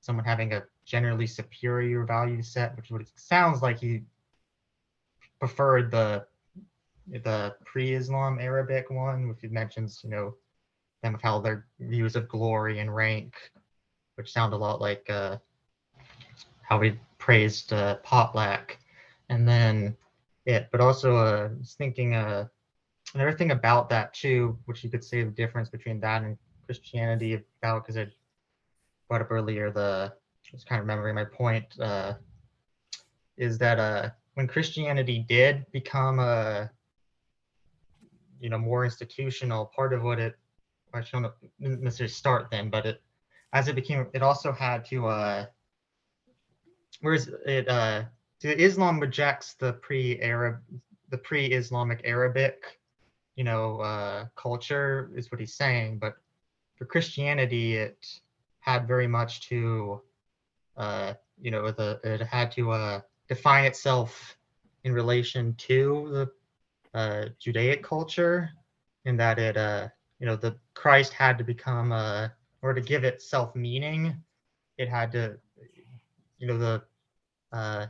someone having a generally superior value set, which is what it sounds like he preferred the pre-Islam Arabic one, which it mentions, you know, them of how their views of glory and rank, which sound a lot like how we praised Potlack, and then but also I was thinking another thing about that too, which you could say the difference between that and Christianity about, because I brought up earlier I was kind of remembering my point, is that when Christianity did become you know, more institutional, part of what I don't necessarily start then, but as it became, it also had to whereas Islam rejects the pre-Islamic Arabic, you know, culture is what he's saying, but for Christianity, it had very much to, you know, it had to define itself in relation to the Judaic culture, in that it, you know, the Christ had to become, or to give itself meaning, it had to, you know, the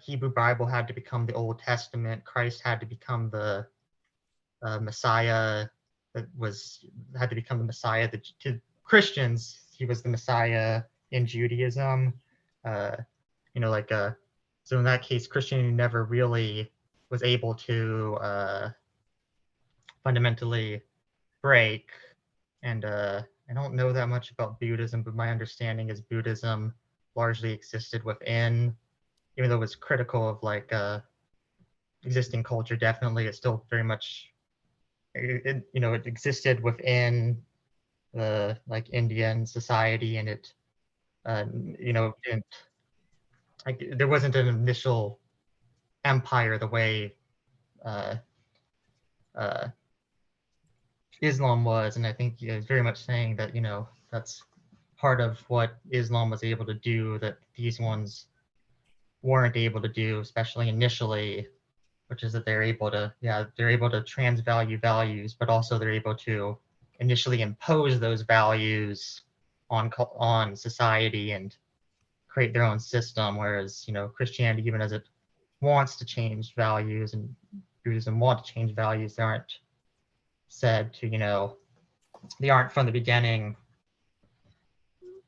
Hebrew Bible had to become the Old Testament. Christ had to become the Messiah had to become the Messiah. To Christians, he was the Messiah in Judaism. You know, like so in that case, Christianity never really was able to fundamentally break. And I don't know that much about Buddhism, but my understanding is Buddhism largely existed within, even though it was critical of like existing culture, definitely it's still very much, you know, it existed within the like Indian society, and it you know, didn't, like, there wasn't an initial empire the way uh, uh, Islam was. And I think it's very much saying that, you know, that's part of what Islam was able to do that these ones weren't able to do, especially initially, which is that they're able to, yeah, they're able to transvalue values, but also they're able to initially impose those values on society and create their own system. Whereas, you know, Christianity, even as it wants to change values, and Buddhism want to change values, they aren't said to, you know, they aren't from the beginning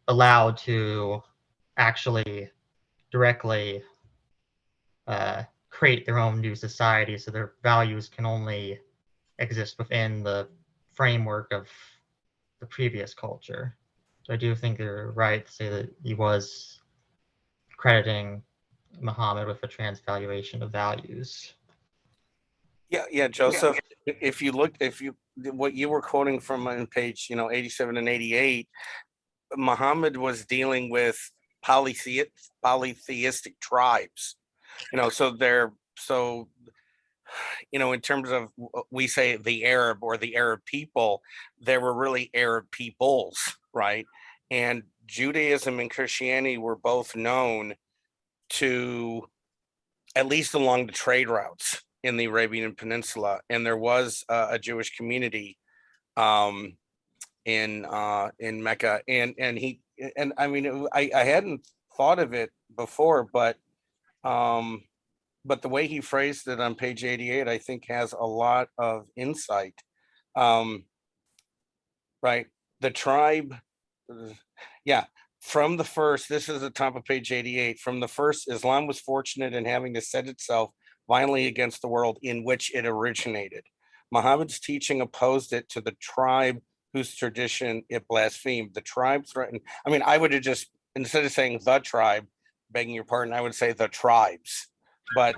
allowed to actually directly create their own new society. So their values can only exist within the framework of the previous culture. So I do think you're right to say that he was crediting Muhammad with a transvaluation of values. Yeah, Joseph. If you look, what you were quoting from on page, you know, 87 and 88, Muhammad was dealing with polytheistic tribes. You know, you know, in terms of, we say the Arab or the Arab people, there were really Arab peoples, right? And Judaism and Christianity were both known to, at least along the trade routes in the Arabian Peninsula, and there was a Jewish community in Mecca, and I mean, I hadn't thought of it before, but the way he phrased it on page 88, I think has a lot of insight. Right, the tribe, yeah. From the first, this is the top of page 88. From the first, Islam was fortunate in having to set itself violently against the world in which it originated. Muhammad's teaching opposed it to the tribe whose tradition it blasphemed. The tribe threatened, I mean, I would have just, instead of saying the tribe, begging your pardon, I would say the tribes. But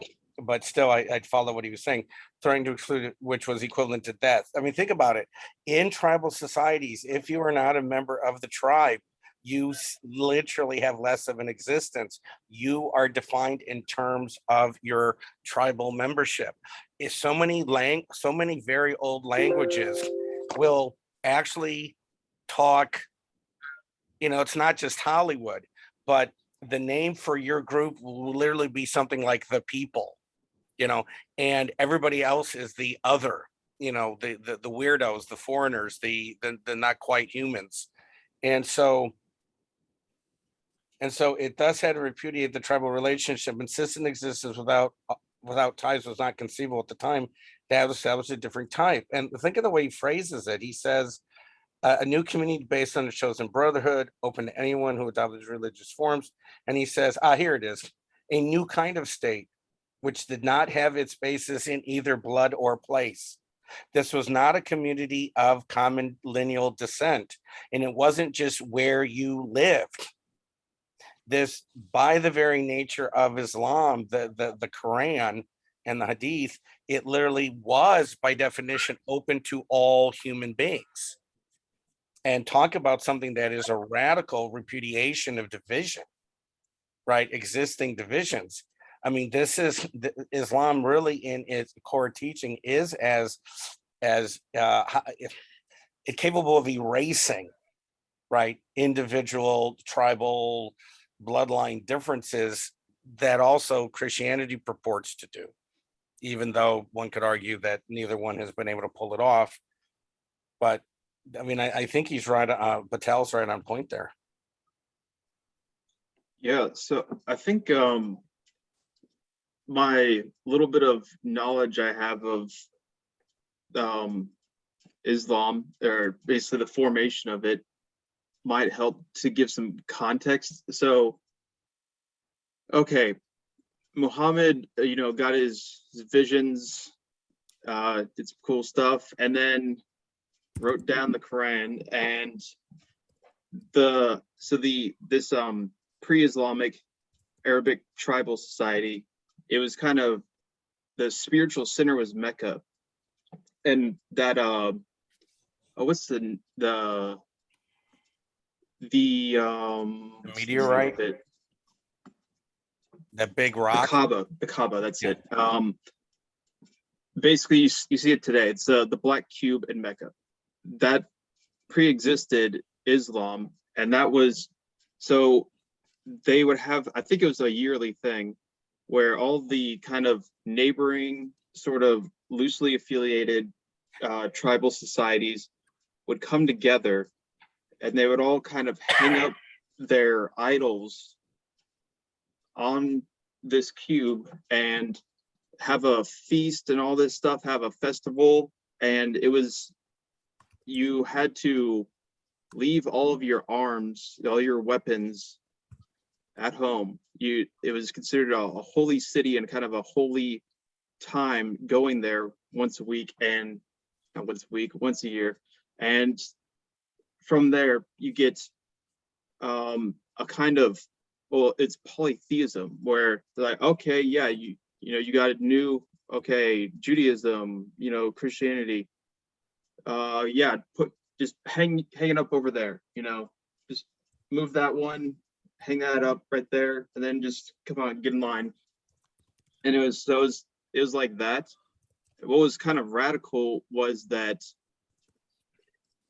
still, I'd follow what he was saying, threatening to exclude it, which was equivalent to death. I mean, think about it. In tribal societies, if you are not a member of the tribe, you literally have less of an existence. You are defined in terms of your tribal membership. If so many very old languages will actually talk, you know, it's not just Hollywood, but the name for your group will literally be something like the people, you know, and everybody else is the other, you know, the weirdos, the foreigners, the not quite humans. And so it thus had to repudiate the tribal relationship. Insistent existence without ties was not conceivable at the time. They have established a different type. And think of the way he phrases it. He says, a new community based on a chosen brotherhood, open to anyone who adopted religious forms. And he says, here it is, a new kind of state, which did not have its basis in either blood or place. This was not a community of common lineal descent, and it wasn't just where you lived. This, by the very nature of Islam, the Quran and the Hadith, it literally was, by definition, open to all human beings. And talk about something that is a radical repudiation of division, right? Existing divisions. I mean, this is Islam really in its core teaching is as capable of erasing, right, individual tribal bloodline differences that also Christianity purports to do, even though one could argue that neither one has been able to pull it off. But I mean, I think he's right. Bataille's right on point there. Yeah, so I think my little bit of knowledge I have of Islam, or basically the formation of it, might help to give some context. So, okay, Muhammad, got his visions, did some cool stuff, and then wrote down the Quran. And this pre-Islamic Arabic tribal society, it was kind of, the spiritual center was Mecca, and that what's the meteorite, that big rock, the Kaaba, that's it. Basically you see it today. It's the black cube in Mecca that pre-existed Islam, and that was, so they would have, I think it was a yearly thing where all the kind of neighboring sort of loosely affiliated tribal societies would come together, and they would all kind of hang up their idols on this cube and have a feast and all this stuff, have a festival. And it was, you had to leave all of your arms, all your weapons at home. It was considered a holy city and kind of a holy time going there once a week, and not once a week, once a year. And from there you get a kind of, well, it's polytheism, where they're like, okay, yeah, you got a new, okay, Judaism, Christianity, yeah, just hang it up over there, just move that one, hang that up right there, and then just come on, get in line. And it was like that. What was kind of radical was that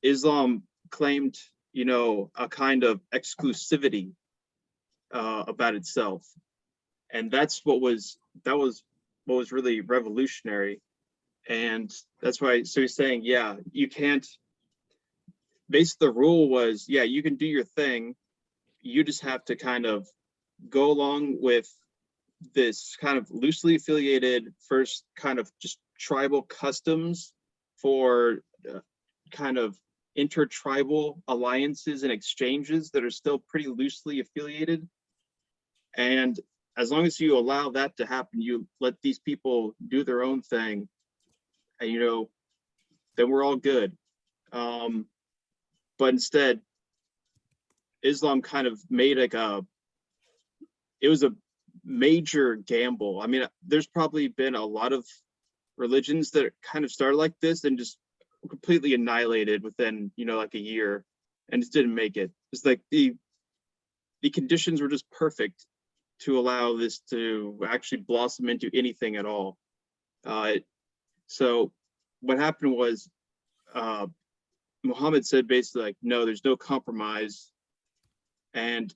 Islam claimed, a kind of exclusivity about itself, and that was what was really revolutionary. And that's why, so he's saying, yeah, you can't, basically the rule was, yeah, you can do your thing, you just have to kind of go along with this kind of loosely affiliated, first kind of just tribal customs for kind of intertribal alliances and exchanges that are still pretty loosely affiliated. And as long as you allow that to happen, you let these people do their own thing, and then we're all good. But instead, Islam kind of made it was a major gamble. I mean, there's probably been a lot of religions that kind of started like this and just completely annihilated within, like a year, and just didn't make it. It's like the conditions were just perfect to allow this to actually blossom into anything at all. So what happened was, Muhammad said basically, like, no, there's no compromise, and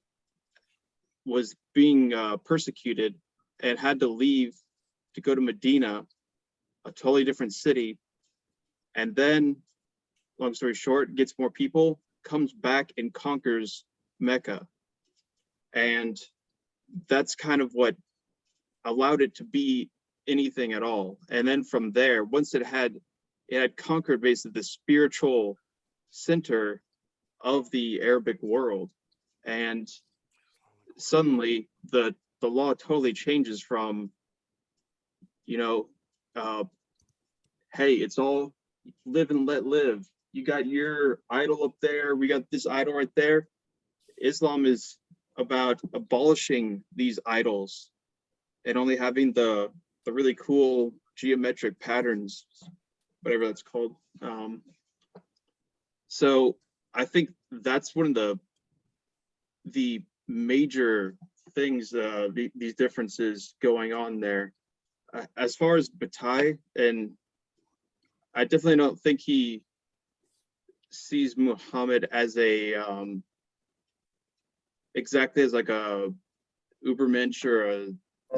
was being persecuted and had to leave to go to Medina, a totally different city. And then, long story short, gets more people, comes back and conquers Mecca. And that's kind of what allowed it to be anything at all. And then from there, once it had conquered basically the spiritual center of the Arabic world, and suddenly the law totally changes from, you know, hey, it's all live and let live. You got your idol up there, we got this idol right there. Islam is about abolishing these idols and only having the really cool geometric patterns, whatever that's called. So I think that's one of the major things, these differences going on there. As far as Bataille, and I definitely don't think he sees Muhammad as a exactly as like a Ubermensch or a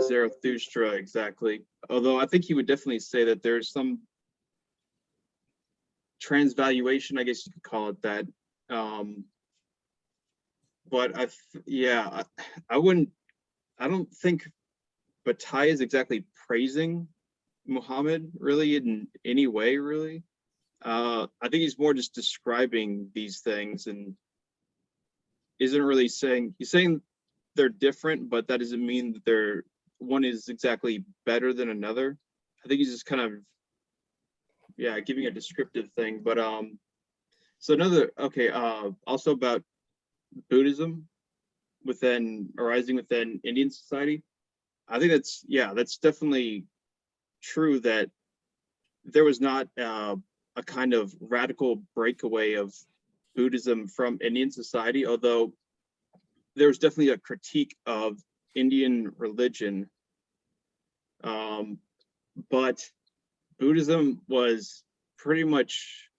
Zarathustra exactly. Although I think he would definitely say that there's some transvaluation, I guess you could call it that. But I don't think Bataille is exactly praising Muhammad really in any way, really. I think he's more just describing these things and isn't really saying, he's saying they're different, but that doesn't mean that one is exactly better than another. I think he's just kind of, giving a descriptive thing. But so also about Buddhism arising within Indian society. I think that's definitely true, that there was not a kind of radical breakaway of Buddhism from Indian society, although there was definitely a critique of Indian religion. But Buddhism was pretty much,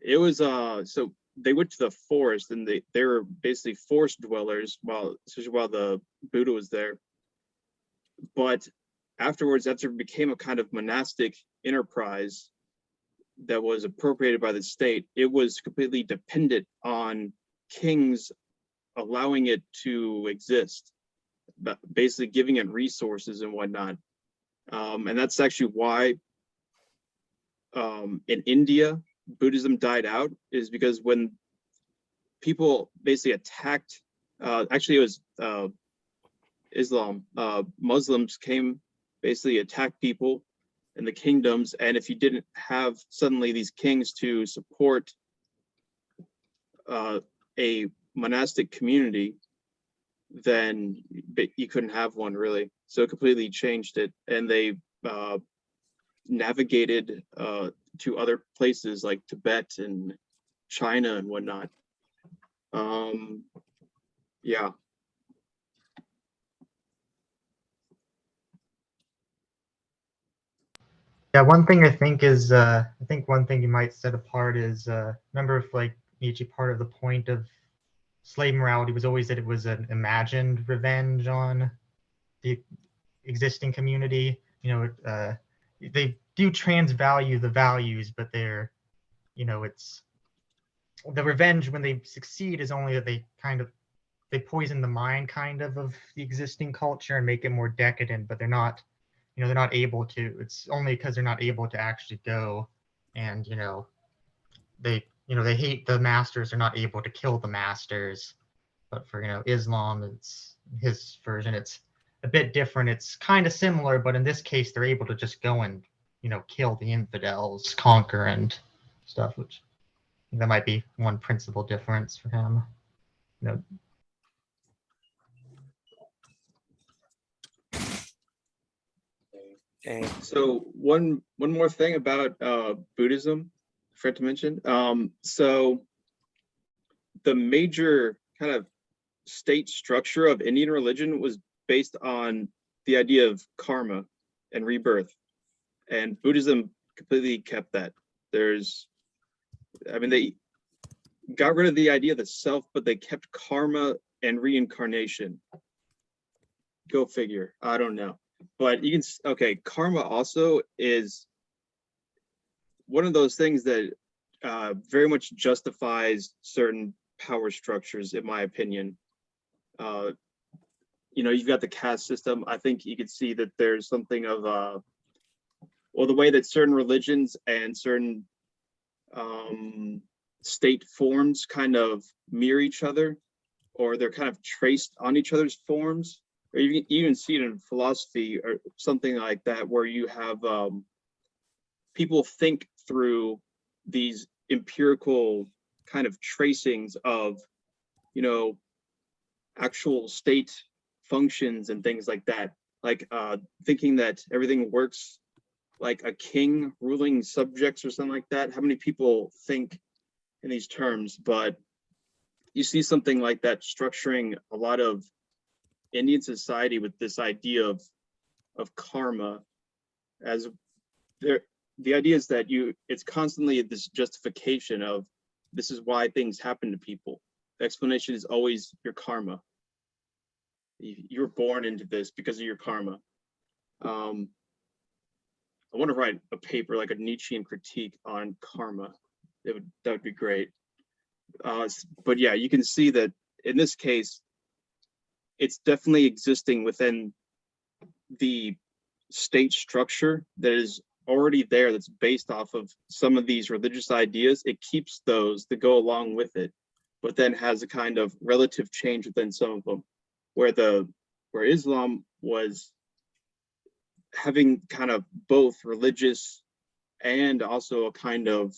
it was so they went to the forest and they were basically forest dwellers especially while the Buddha was there. But afterwards, after it became a kind of monastic enterprise that was appropriated by the state, it was completely dependent on kings allowing it to exist, but basically giving it resources and whatnot. And that's actually why in India, Buddhism died out, is because when people basically attacked, actually it was Islam, Muslims came, basically attacked people in the kingdoms, and if you didn't have suddenly these kings to support a monastic community, then you couldn't have one really. So it completely changed it, and they navigated to other places like Tibet and China and whatnot. Yeah. Yeah, one thing I think is, I think one thing you might set apart is, remember if like Nietzsche, part of the point of slave morality was always that it was an imagined revenge on the existing community. You know, they do transvalue the values, but they're, you know, it's the revenge when they succeed is only that they poison the mind kind of the existing culture and make it more decadent, but they're not, you know, they're not able to. It's only because they're not able to actually go and, they hate the masters, they're not able to kill the masters. But for, Islam, it's his version, it's a bit different. It's kind of similar, but in this case they're able to just go and, kill the infidels, conquer and stuff, which that might be one principal difference for him. Okay. So one more thing about Buddhism, I forgot to mention. So the major kind of state structure of Indian religion was based on the idea of karma and rebirth, and Buddhism completely kept that. They got rid of the idea of the self, but they kept karma and reincarnation. Go figure. I don't know. But karma also is one of those things that very much justifies certain power structures, in my opinion. You've got the caste system. I think you could see that there's something of the way that certain religions and certain state forms kind of mirror each other, or they're kind of traced on each other's forms, or you even see it in philosophy or something like that, where you have people think through these empirical kind of tracings of, actual state functions and things like that, like thinking that everything works like a king ruling subjects or something like that. How many people think in these terms? But you see something like that structuring a lot of Indian society with this idea of karma, as the idea is that it's constantly this justification of this is why things happen to people. The explanation is always your karma. You're born into this because of your karma. I want to write a paper, like a Nietzschean critique on karma. That would be great. But yeah, you can see that in this case, it's definitely existing within the state structure that is already there, that's based off of some of these religious ideas. It keeps those that go along with it, but then has a kind of relative change within some of them, where Islam was having kind of both religious and also a kind of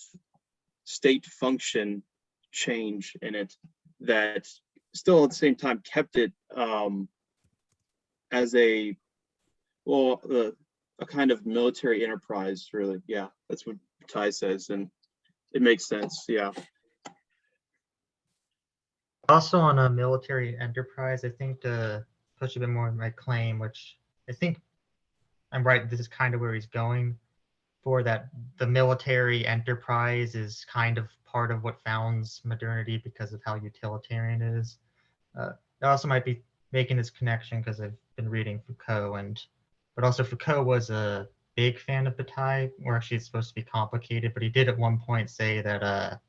state function change in it, that still at the same time kept it as a kind of military enterprise, really. Yeah, that's what Bataille says, and it makes sense. Yeah. Also on a military enterprise, I think to push a bit more on my claim, which I think I'm right, this is kind of where he's going for, that the military enterprise is kind of part of what founds modernity because of how utilitarian it is. I also might be making this connection because I've been reading Foucault, but also Foucault was a big fan of Bataille, or actually it's supposed to be complicated, but he did at one point say that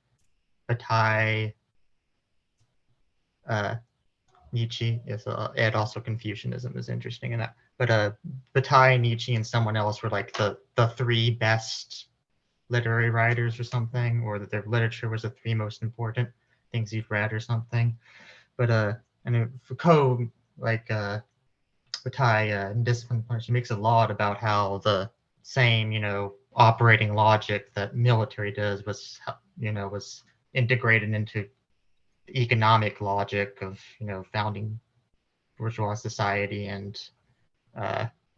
Bataille, Nietzsche is, and also Confucianism is interesting in that. But Bataille, Nietzsche, and someone else were like the three best literary writers or something, or that their literature was the three most important things you've read or something. But and Foucault, like Bataille in Discipline Punishment, makes a lot about how the same, operating logic that military does was integrated into the economic logic of, founding bourgeois society and,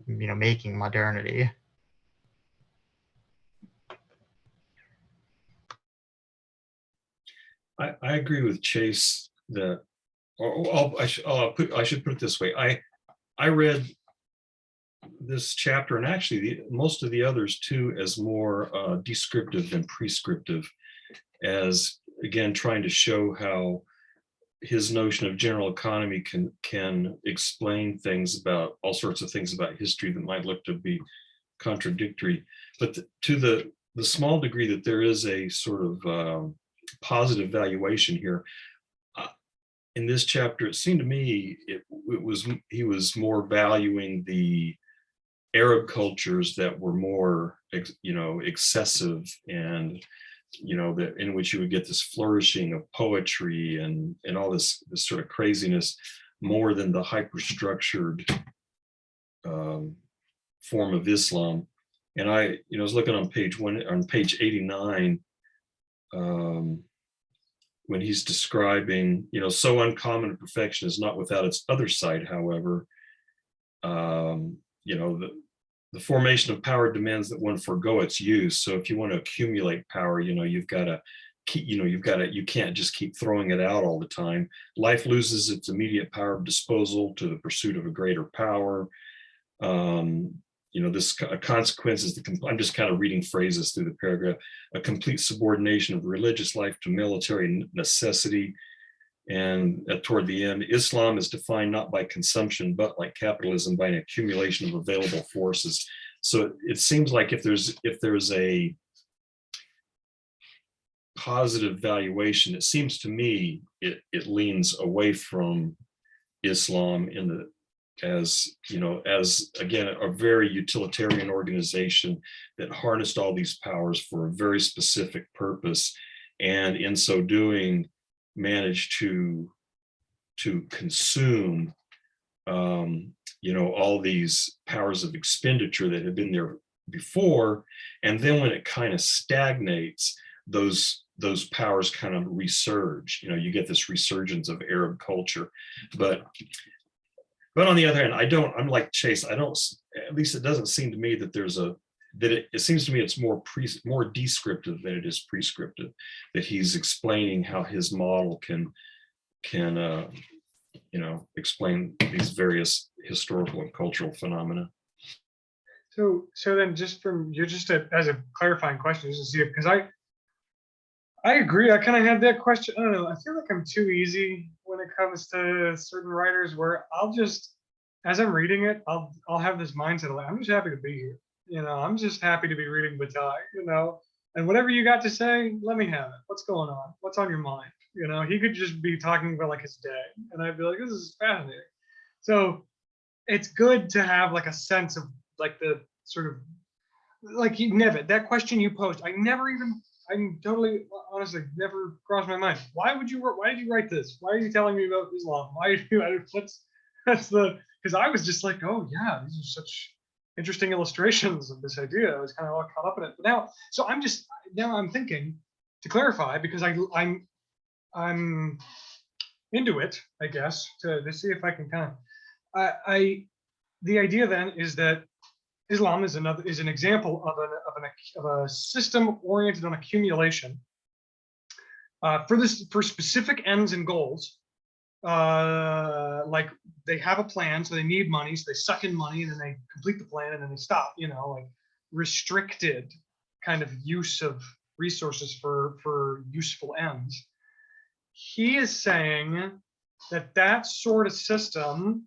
making modernity. I agree with Chase that, I should put it this way. I read this chapter, and actually most of the others too, as more descriptive than prescriptive, as again trying to show how his notion of general economy can explain things about all sorts of things about history that might look to be contradictory. But to the small degree that there is a sort of positive valuation here, in this chapter, it seemed to me he was more valuing the Arab cultures that were more excessive, and that in which you would get this flourishing of poetry and all this sort of craziness, more than the hyperstructured form of Islam. And I was looking on page 89, when he's describing, so uncommon a perfection is not without its other side, however. The formation of power demands that one forego its use. So if you want to accumulate power, you've got to keep, you can't just keep throwing it out all the time. Life loses its immediate power of disposal to the pursuit of a greater power. This consequence is I'm just kind of reading phrases through the paragraph, a complete subordination of religious life to military necessity. And toward the end, Islam is defined not by consumption, but like capitalism, by an accumulation of available forces. So it seems like if there's a positive valuation, it seems to me it leans away from Islam in the, as you know, as again a very utilitarian organization that harnessed all these powers for a very specific purpose, and in so doing managed to consume you know, all these powers of expenditure that had been there before, and then when it kind of stagnates, those powers kind of resurge. You know, you get this resurgence of Arab culture, but on the other hand, I'm like Chase, I don't, at least it doesn't seem to me that there's a, that it seems to me it's more descriptive than it is prescriptive, that he's explaining how his model can you know, explain these various historical and cultural phenomena. So then just from, you're just as a clarifying question, just to see it, because I agree. I kind of had that question. I don't know. I feel like I'm too easy when it comes to certain writers, where I'll just, as I'm reading it, I'll have this mindset of like, I'm just happy to be here. You know, I'm just happy to be reading Bataille, you know, and whatever you got to say, let me have it. What's going on? What's on your mind? You know, he could just be talking about like his day, and I'd be like, this is fascinating. So it's good to have like a sense of like the sort of, like you never, that question you posed, I totally honestly never crossed my mind. Why did you write this? Why are you telling me about Islam? Why did you, because I was just like, oh yeah, these are such interesting illustrations of this idea. I was kind of all caught up in it. But now I'm thinking to clarify, because I'm into it, I guess, to see if I can kind of, the idea then is that Islam is an example of a system oriented on accumulation for specific ends and goals. Like they have a plan, so they need money, so they suck in money, and then they complete the plan, and then they stop. You know, like restricted kind of use of resources for useful ends. He is saying that sort of system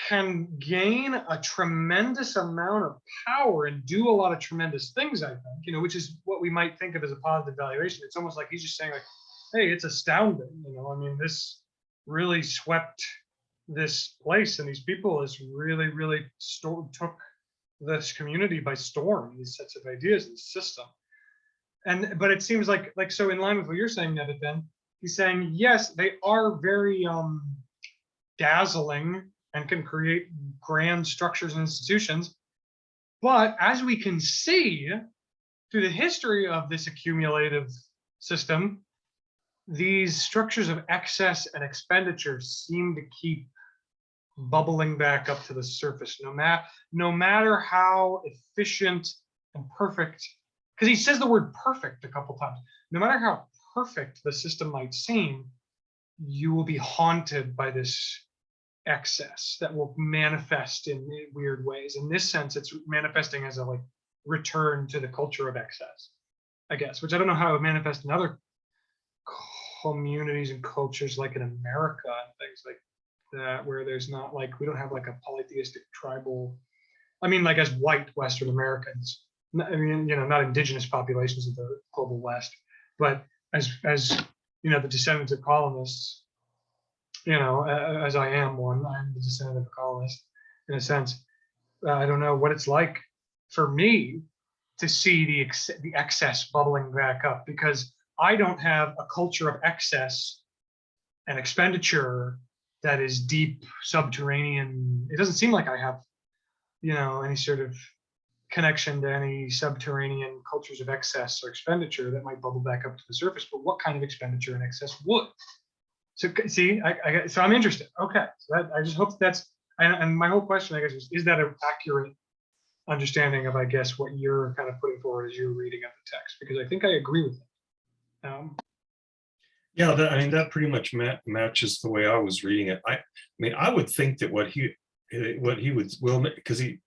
can gain a tremendous amount of power and do a lot of tremendous things, I think, you know, which is what we might think of as a positive valuation. It's almost like he's just saying like, hey, it's astounding, you know, I mean, this really swept this place, and these people has really took this community by storm, these sets of ideas, this system. But it seems like so in line with what you're saying, Nevitt, then he's saying, yes, they are very dazzling and can create grand structures and institutions. But as we can see through the history of this accumulative system, these structures of excess and expenditure seem to keep bubbling back up to the surface, no matter how efficient and perfect, because he says the word perfect a couple times, no matter how perfect the system might seem, you will be haunted by this excess that will manifest in weird ways. In this sense, it's manifesting as a like return to the culture of excess, I guess, which I don't know how it would manifest in other communities and cultures like in America and things like that, where there's not like, we don't have like a polytheistic tribal, I mean, like as white Western Americans, I mean, you know, not indigenous populations of the global West, but as you know, the descendants of colonists, you know, as I am one, I'm the descendant of a colonist in a sense. I don't know what it's like for me to see the excess bubbling back up, because I don't have a culture of excess and expenditure that is deep subterranean. It doesn't seem like I have, you know, any sort of connection to any subterranean cultures of excess or expenditure that might bubble back up to the surface. But what kind of expenditure and excess would? So see, so I'm interested. Okay, so I just hope that's, and my whole question, I guess, is that an accurate understanding of, I guess, what you're kind of putting forward as you're reading of the text? Because I think I agree with it. Yeah, I mean, that pretty much matches the way I was reading it. I mean, I would think that what he would, well, because he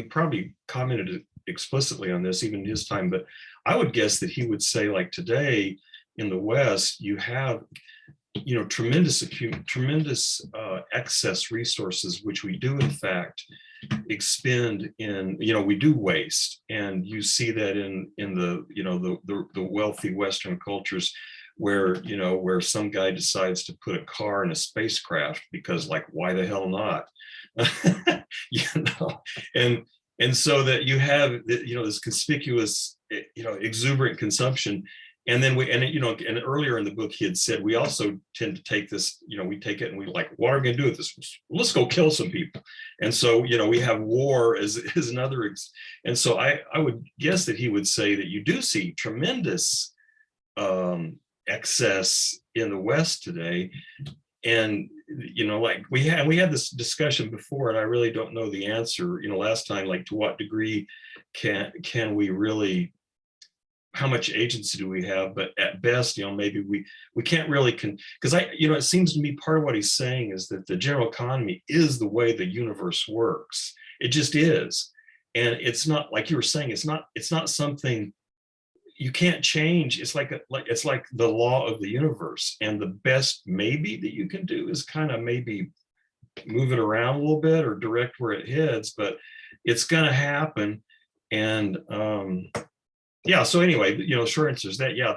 probably commented explicitly on this even in his time, but I would guess that he would say, like, today in the West, you have, you know, tremendous excess resources, which we do in fact expend in, we do waste, and you see that in the, the wealthy Western cultures where, where some guy decides to put a car in a spacecraft because, like, why the hell not? And so that you have, this conspicuous, exuberant consumption. And then and earlier in the book, he had said, we also tend to take this, we take it and we like, what are we going to do with this? Let's go kill some people. And so, we have war as another. And so I would guess that he would say that you do see tremendous excess in the West today. And, like we had this discussion before, and I really don't know the answer, last time, like, to what degree can we really, how much agency do we have? But at best, maybe we can't really, because it seems to me part of what he's saying is that the general economy is the way the universe works. It just is. And it's not, like you were saying, it's not something you can't change. It's like the law of the universe. And the best maybe that you can do is kind of maybe move it around a little bit or direct where it heads, but it's going to happen. And, yeah, so anyway, short answer is that, yeah,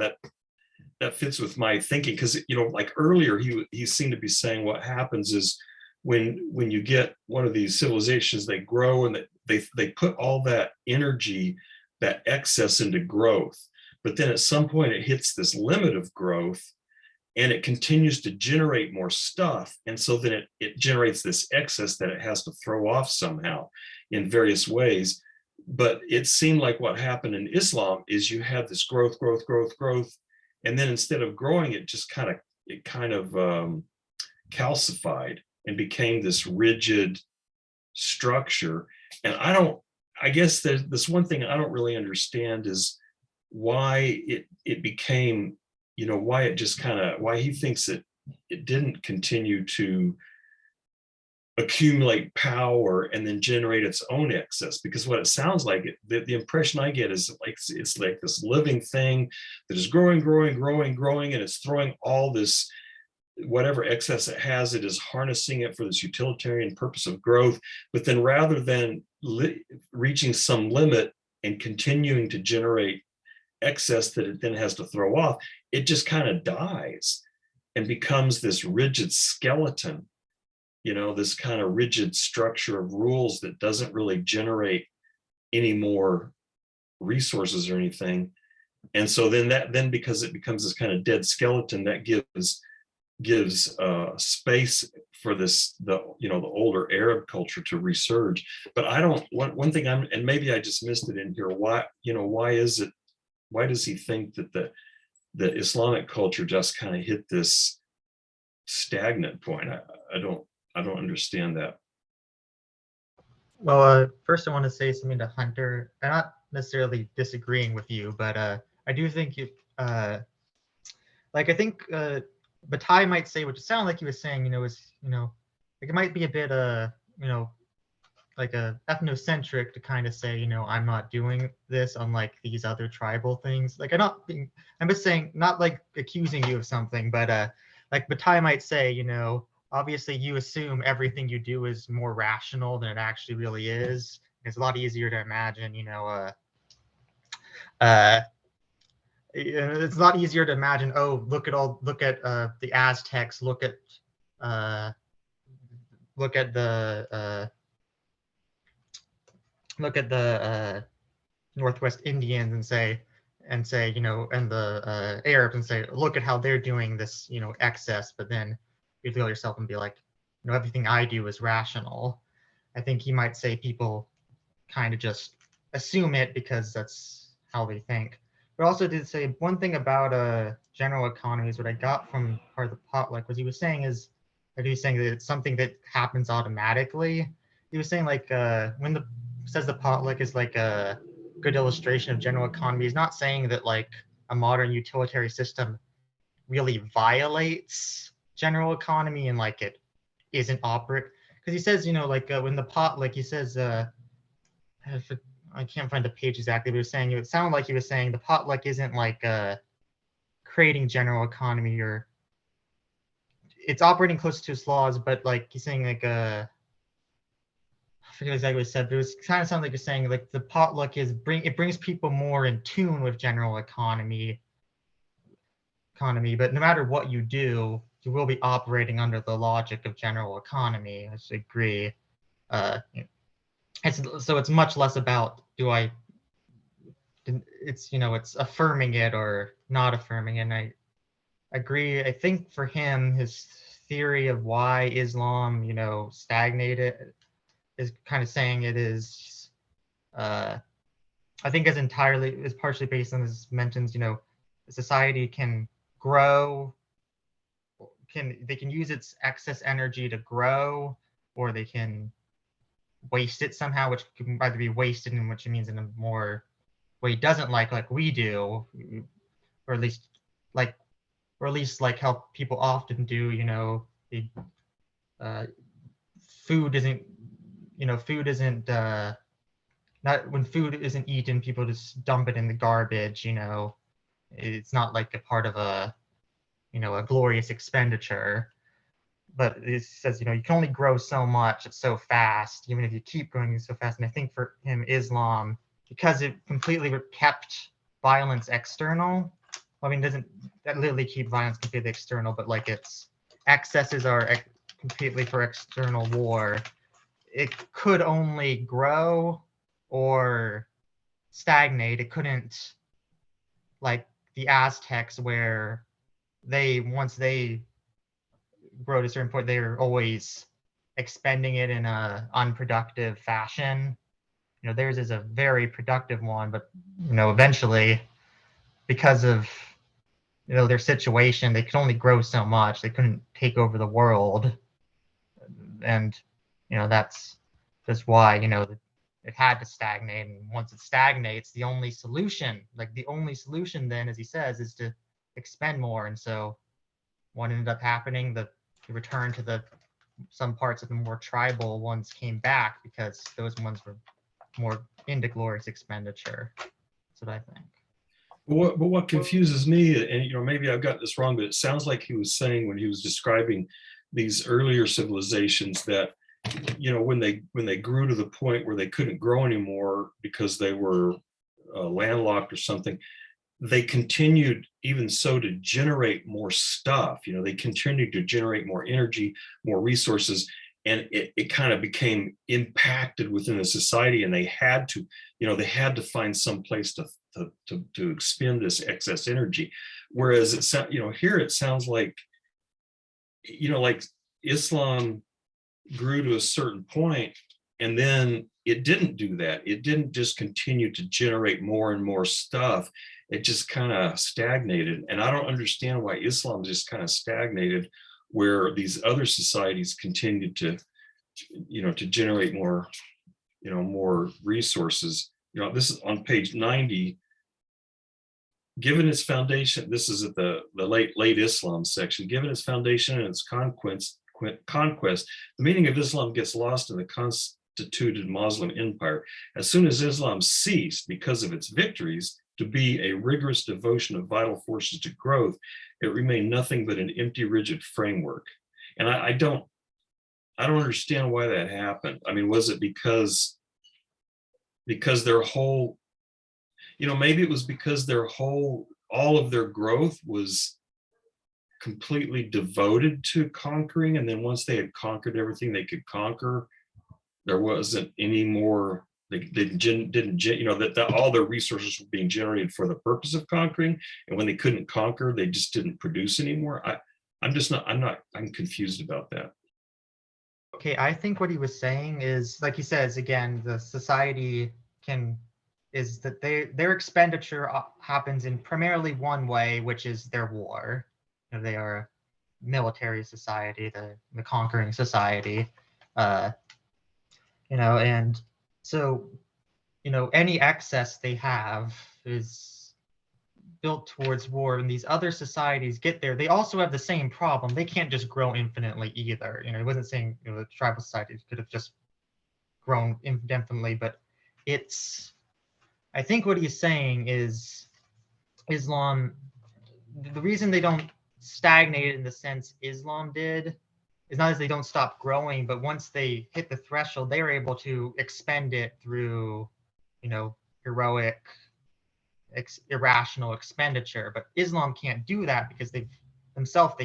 that fits with my thinking, because, like earlier, he seemed to be saying what happens is when you get one of these civilizations, they grow and they put all that energy, that excess, into growth. But then at some point it hits this limit of growth and it continues to generate more stuff. And so then it generates this excess that it has to throw off somehow in various ways. But it seemed like what happened in Islam is you had this growth, and then instead of growing, it just kind of calcified and became this rigid structure. And I guess this one thing I don't really understand is why it became, why it just why he thinks that it didn't continue to accumulate power and then generate its own excess. Because what it sounds like, the impression I get is like it's like this living thing that is growing, and it's throwing all this, whatever excess it has, it is harnessing it for this utilitarian purpose of growth. But then rather than reaching some limit and continuing to generate excess that it then has to throw off, it just kind of dies and becomes this rigid skeleton, this kind of rigid structure of rules that doesn't really generate any more resources or anything. And so then because it becomes this kind of dead skeleton, that gives space for the older Arab culture to resurge. But I don't, one thing and maybe I just missed it in here, why does he think that the Islamic culture just kind of hit this stagnant point? I don't understand that. Well, first I want to say something to Hunter. I'm not necessarily disagreeing with you, but I do think I think Bataille might say, which it sounded like he was saying, is, like it might be a bit, like a ethnocentric to kind of say, I'm not doing this, unlike these other tribal things. Like I'm just saying, not like accusing you of something, but like Bataille might say, obviously you assume everything you do is more rational than it actually really is. It's a lot easier to imagine, it's a lot easier to imagine, oh, look at the Aztecs, look at the Northwest Indians and say, and the Arabs and say, look at how they're doing this, excess, but then you feel yourself and be like, everything I do is rational. I think he might say people kind of just assume it because that's how they think. But also did say one thing about general economies, what I got from part of the potluck was he was saying that it's something that happens automatically. He was saying like when says the potluck is like a good illustration of general economy, he's not saying that like a modern utilitarian system really violates general economy and like it isn't operate, because he says, when the potluck, he says, I can't find the page exactly, but he was saying, it sounded like he was saying the potluck isn't like creating general economy, or it's operating close to its laws, but like he's saying like forget exactly what it said, but it was kind of sounded like you're saying like the potluck it brings people more in tune with general economy, but no matter what you do, you will be operating under the logic of general economy. I should agree. It's much less about it's affirming it or not affirming it. And I agree. I think for him, his theory of why Islam, stagnated is kind of saying it is, I think is partially based on his mentions, society can grow, they can use its excess energy to grow, or they can waste it somehow, which can either be wasted in which it means in a more way he doesn't like we do, or at least like how people often do, food isn't, not when food isn't eaten, people just dump it in the garbage, it's not like a part of a glorious expenditure. But it says, you can only grow so much, it's so fast, even if you keep growing so fast. And I think for him, Islam, because it completely kept violence external, doesn't that literally keep violence completely external, but like its excesses are completely for external war. It could only grow or stagnate. It couldn't, like the Aztecs, where once they grow to a certain point, they're always expending it in a unproductive fashion. Theirs is a very productive one, but eventually, because of their situation, they could only grow so much. They couldn't take over the world, and that's just why it had to stagnate. And once it stagnates, the only solution then, as he says, is to expend more. And so what ended up happening, the return to some parts of the more tribal ones came back, because those ones were more into glorious expenditure. That's what I think. But what confuses me, and maybe I've got this wrong, but it sounds like he was saying when he was describing these earlier civilizations that when they grew to the point where they couldn't grow anymore because they were landlocked or something, they continued even so to generate more stuff. They continued to generate more energy, more resources, and it kind of became impacted within the society, and they had to find some place to expend this excess energy. Whereas here it sounds like like Islam grew to a certain point, and then it didn't do that. It didn't just continue to generate more and more stuff. It just kind of stagnated. And I don't understand why Islam just kind of stagnated, where these other societies continued to generate more, more resources. This is on page 90. Given its foundation, this is at the late Islam section. Given its foundation and its conquest, the meaning of Islam gets lost in the constituted Muslim empire. As soon as Islam ceased, because of its victories, to be a rigorous devotion of vital forces to growth, it remained nothing but an empty, rigid framework. And I don't understand why that happened. Was it because their whole, maybe it was because all of their growth was completely devoted to conquering, and then once they had conquered everything they could conquer, there wasn't any more. They didn't that all their resources were being generated for the purpose of conquering, and when they couldn't conquer, they just didn't produce anymore. I'm confused about that. Okay, I think what he was saying is, like he says again, the society is that their expenditure happens in primarily one way, which is their war. They are a military society, the conquering society, and so any excess they have is built towards war. And these other societies get there, they also have the same problem. They can't just grow infinitely either. He wasn't saying the tribal societies could have just grown indefinitely, but I think what he's saying is Islam, the reason they don't stagnate in the sense Islam did it's not as they don't stop growing, but once they hit the threshold, they're able to expend it through, heroic, irrational expenditure. But Islam can't do that because they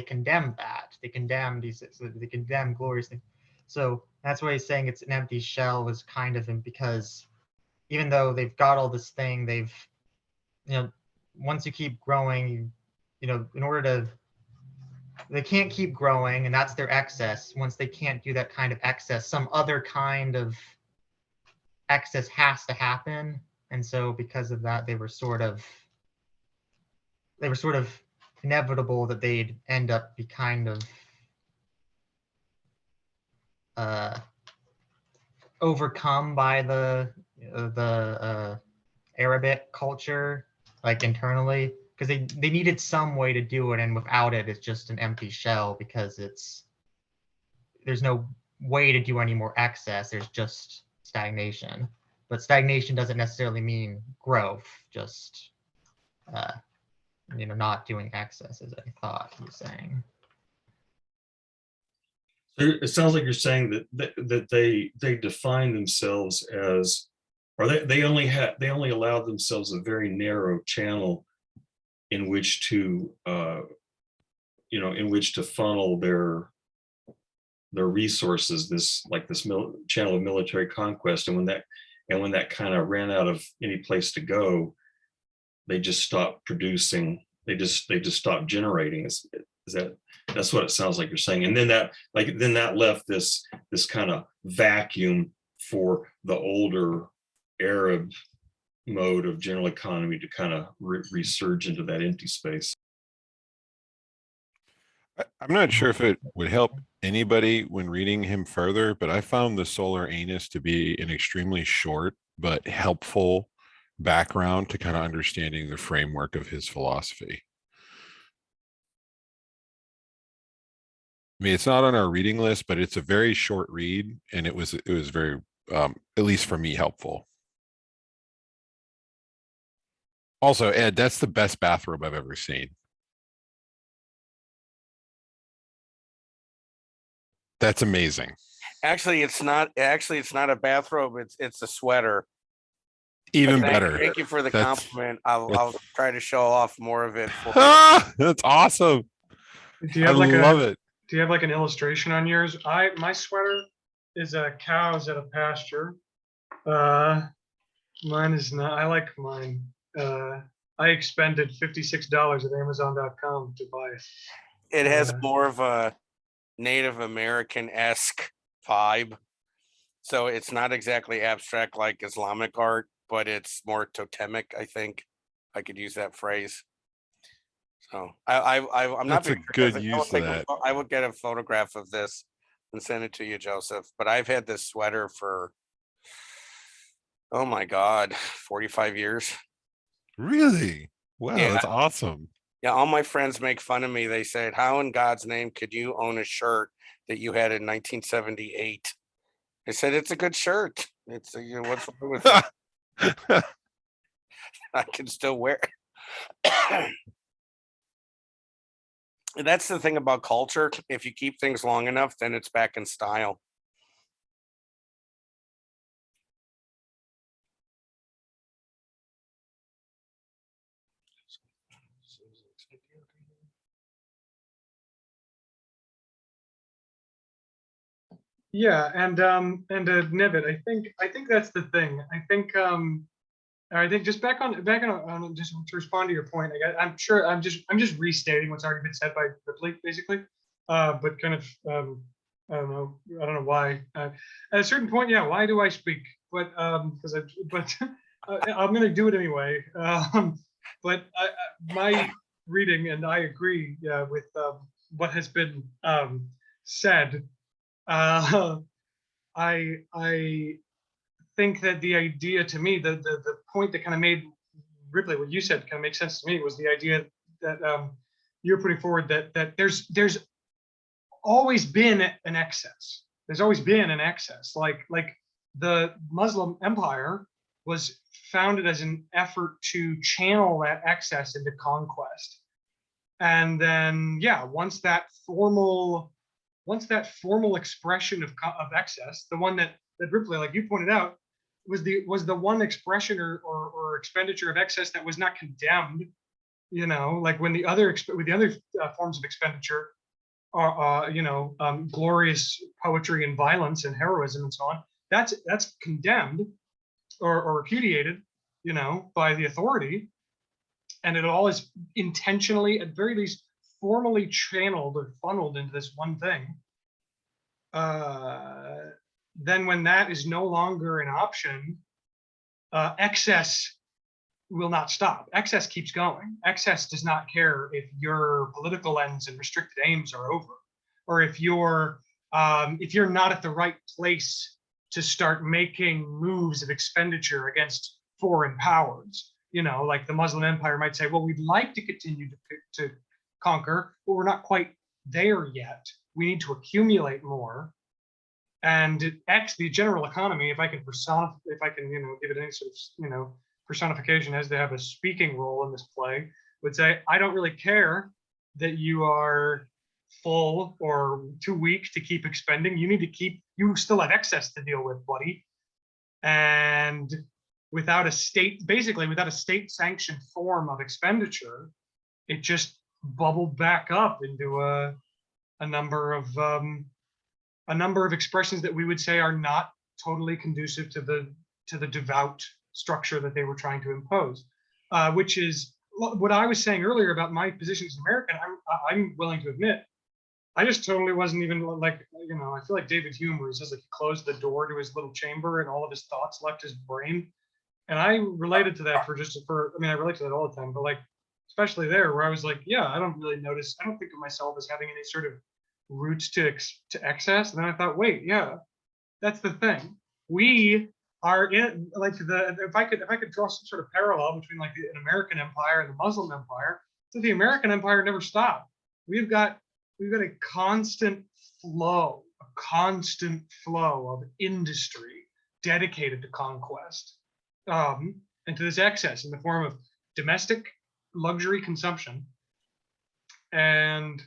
condemn that. They condemn they condemn glorious things. So that's why he's saying it's an empty shell, was kind of him, because even though they've got all this thing, once you keep growing, in order to, they can't keep growing, and that's their excess. Once they can't do that kind of excess, some other kind of excess has to happen. And so because of that, they were sort of inevitable that they'd end up be kind of overcome by the Arabic culture, like internally, because they needed some way to do it, and without it, it's just an empty shell, because there's no way to do any more excess. There's just stagnation. But stagnation doesn't necessarily mean growth, just not doing excess, as I thought he was saying. So it sounds like you're saying that they define themselves as, or they only allowed themselves a very narrow channel in which to funnel their resources, this channel of military conquest. And when that kind of ran out of any place to go, they just stopped producing. They just stopped generating. That's what it sounds like you're saying. And then that left this kind of vacuum for the older Arab mode of general economy to kind of resurge into that empty space. I'm not sure if it would help anybody when reading him further, but I found the Solar Anus to be an extremely short but helpful background to kind of understanding the framework of his philosophy. I mean, it's not on our reading list, but it's a very short read, and it was very, at least for me, helpful. Also, Ed, that's the best bathrobe I've ever seen. That's amazing. Actually, it's not a bathrobe. It's a sweater. Even But better. Thank you for the That's- compliment. I'll try to show off more of it. That's awesome. Do you I have love it. Do you have like an illustration on yours? My sweater is cows at a pasture. Mine is not. I like mine. I expended $56 at Amazon.com to buy it. It has more of a Native American-esque vibe. So it's not exactly abstract like Islamic art, but it's more totemic, I think. I could use that phrase. So I'm not That's a being good sarcastic. use of that. I would get a photograph of this and send it to you, Joseph. But I've had this sweater for, oh my God, 45 years. Really? Wow, Yeah. that's awesome. Yeah, all my friends make fun of me. They said, "How in God's name could you own a shirt that you had in 1978?" I said, "It's a good shirt. It's what's wrong with it? I can still wear it." And that's the thing about culture. If you keep things long enough, then it's back in style. Yeah, and Nivet, I think that's the thing. I think just back on just to respond to your point. I'm sure I'm just restating what's already been said by Ripley, basically. But kind of I don't know why. At a certain point, yeah. Why do I speak? But I'm going to do it anyway. But my reading, and I agree with what has been said. I think that the idea, to me, the point that kind of made Ripley, what you said kind of makes sense to me, was the idea that you're putting forward, that there's always been an excess. There's always been an excess. Like the Muslim Empire was founded as an effort to channel that excess into conquest. And then, yeah, once that formal once that formal expression of excess, the one that Ripley, like you pointed out, was the one expression or expenditure of excess that was not condemned, you know, like when the other forms of expenditure are, glorious poetry and violence and heroism and so on, that's condemned or repudiated, you know, by the authority, and it all is intentionally, at very least, formally channeled or funneled into this one thing. Then when that is no longer an option, excess will not stop. Excess keeps going. Excess does not care if your political ends and restricted aims are over, or if you're not at the right place to start making moves of expenditure against foreign powers. You know, like the Muslim Empire might say, well, we'd like to continue to conquer, but we're not quite there yet. We need to accumulate more. And the general economy, if I can give it any sort of, personification, as they have a speaking role in this play, would say, I don't really care that you are full or too weak to keep expending. You still have excess to deal with, buddy. And without a state sanctioned form of expenditure, it just bubbled back up into a number of expressions that we would say are not totally conducive to the devout structure that they were trying to impose, which is what I was saying earlier about my position as an American. I'm willing to admit, I just totally wasn't even like, I feel like David Hume, where he says, like, he closed the door to his little chamber and all of his thoughts left his brain. And I related to that I relate to that all the time, but like, especially there where I was like, yeah, I don't think of myself as having any sort of roots to excess. And then I thought, wait, yeah, that's the thing. We are in, like, if I could draw some sort of parallel between like an American empire and the Muslim empire, so the American empire never stopped. We've got a constant flow of industry dedicated to conquest, and to this excess in the form of domestic luxury consumption and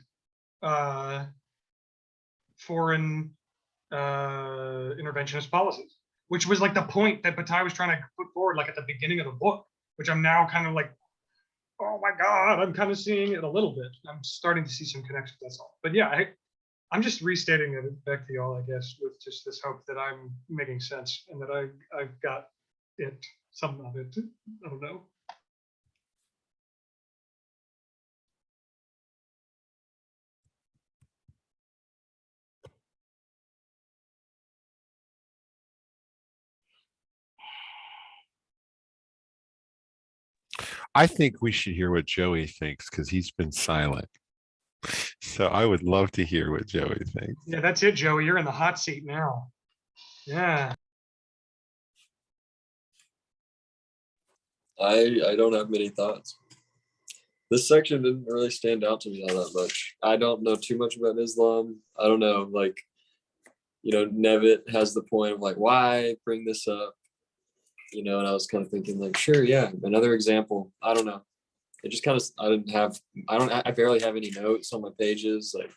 foreign interventionist policies, which was like the point that Bataille was trying to put forward, like at the beginning of the book, which I'm now kind of like, oh my God, I'm kind of seeing it a little bit. I'm starting to see some connections, that's all. But yeah, I'm just restating it back to y'all, I guess, with just this hope that I'm making sense and that I've got some of it. I don't know. I think we should hear what Joey thinks because he's been silent. So I would love to hear what Joey thinks. Yeah, that's it, Joey. You're in the hot seat now. Yeah. I don't have many thoughts. This section didn't really stand out to me all that much. I don't know too much about Islam. I don't know, like, Nevitt has the point of like, why bring this up? And I was kind of thinking like, sure, yeah, another example. I don't know. It just kind of, I barely have any notes on my pages. Like,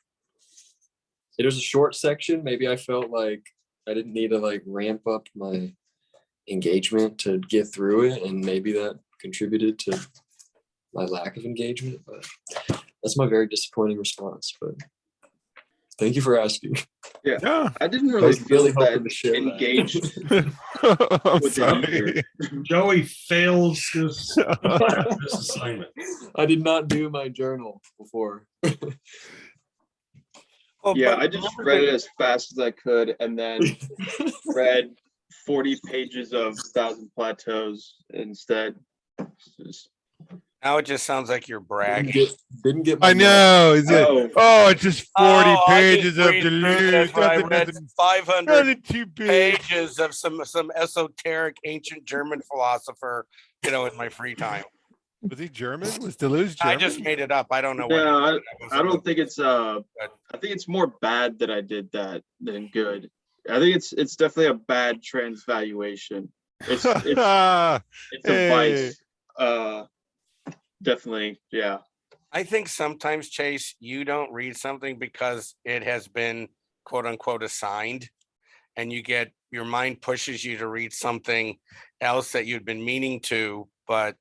it was a short section. Maybe I felt like I didn't need to like ramp up my engagement to get through it, and maybe that contributed to my lack of engagement, but that's my very disappointing response. But thank you for asking. Yeah. I didn't really feel really hoping that to share that. engaged I'm with it sorry. either. Joey fails this assignment. I did not do my journal before. Well, Yeah, but I just remember read that- it as fast as I could, and then read 40 pages of Thousand Plateaus instead. Just- Now it just sounds like you're bragging. Didn't get my I know. Is it? Oh. Oh, it's just 40 Oh, I pages just of breezed through deluge. this when I Nothing, read nothing, 500 nothing too big. pages of some esoteric ancient German philosopher, in my free time. Was he German? Was Deleuze German? I just made it up. I don't know what. Yeah, was I don't think it's I think it's more bad that I did that than good. I think it's definitely a bad transvaluation. It's a Hey. vice. Definitely, yeah. I think sometimes, Chase, you don't read something because it has been quote unquote assigned, and your mind pushes you to read something else that you'd been meaning to, but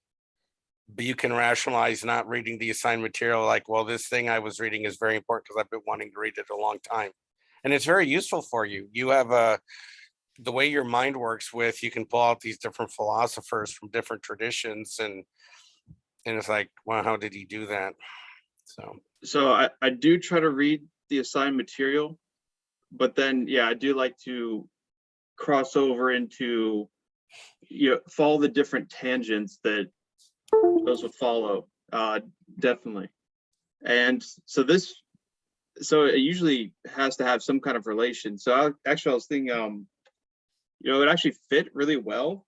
you can rationalize not reading the assigned material like, well, this thing I was reading is very important because I've been wanting to read it a long time. And it's very useful for you. You have the way your mind works with, you can pull out these different philosophers from different traditions, and it's like, wow, how did he do that? So I do try to read the assigned material, but then yeah, I do like to cross over into, follow the different tangents that those would follow. Definitely. And so it usually has to have some kind of relation. So I was thinking, it actually fit really well.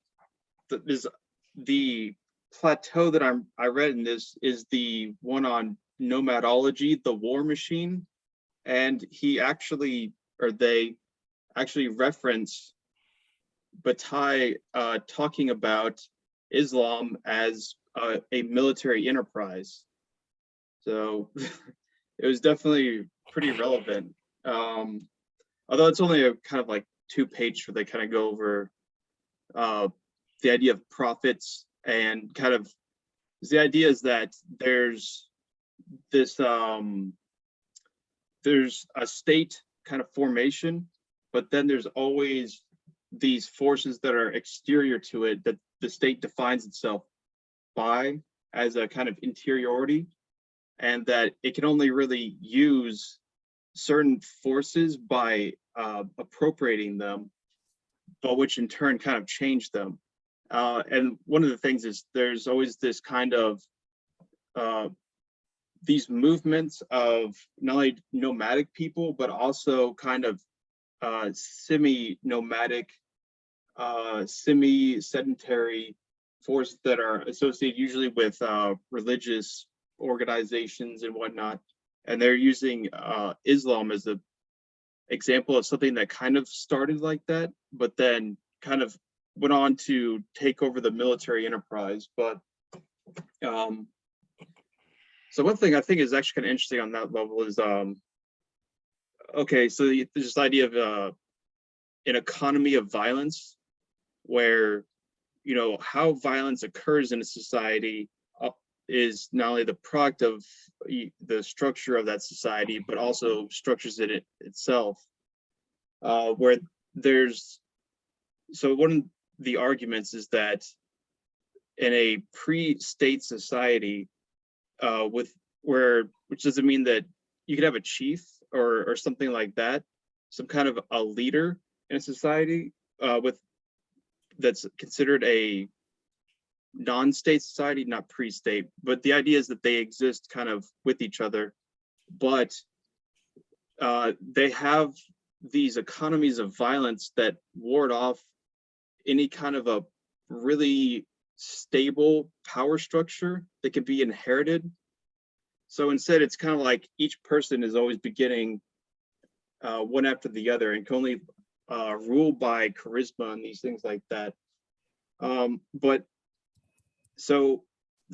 The plateau that I read in this is the one on nomadology, the war machine, and they actually reference Bataille talking about Islam as a military enterprise. So it was definitely pretty relevant. Although it's only a kind of like 2-page where they kind of go over the idea of prophets, and kind of the idea is that there's this there's a state kind of formation, but then there's always these forces that are exterior to it that the state defines itself by as a kind of interiority, and that it can only really use certain forces by appropriating them, but which in turn kind of change them. And one of the things is there's always this kind of these movements of not only nomadic people, but also kind of semi-nomadic, semi-sedentary forces that are associated usually with religious organizations and whatnot. And they're using Islam as an example of something that kind of started like that, but then kind of went on to take over the military enterprise. But so one thing I think is actually kind of interesting on that level is, okay, so there's this idea of an economy of violence, where, how violence occurs in a society is not only the product of the structure of that society, but also structures it itself, where so one of the arguments is that in a pre-state society, which doesn't mean that you could have a chief or something like that, some kind of a leader in a society that's considered a non-state society, not pre-state, but the idea is that they exist kind of with each other, but they have these economies of violence that ward off any kind of a really stable power structure that can be inherited. So instead, it's kind of like each person is always beginning one after the other, and can only rule by charisma and these things like that. But so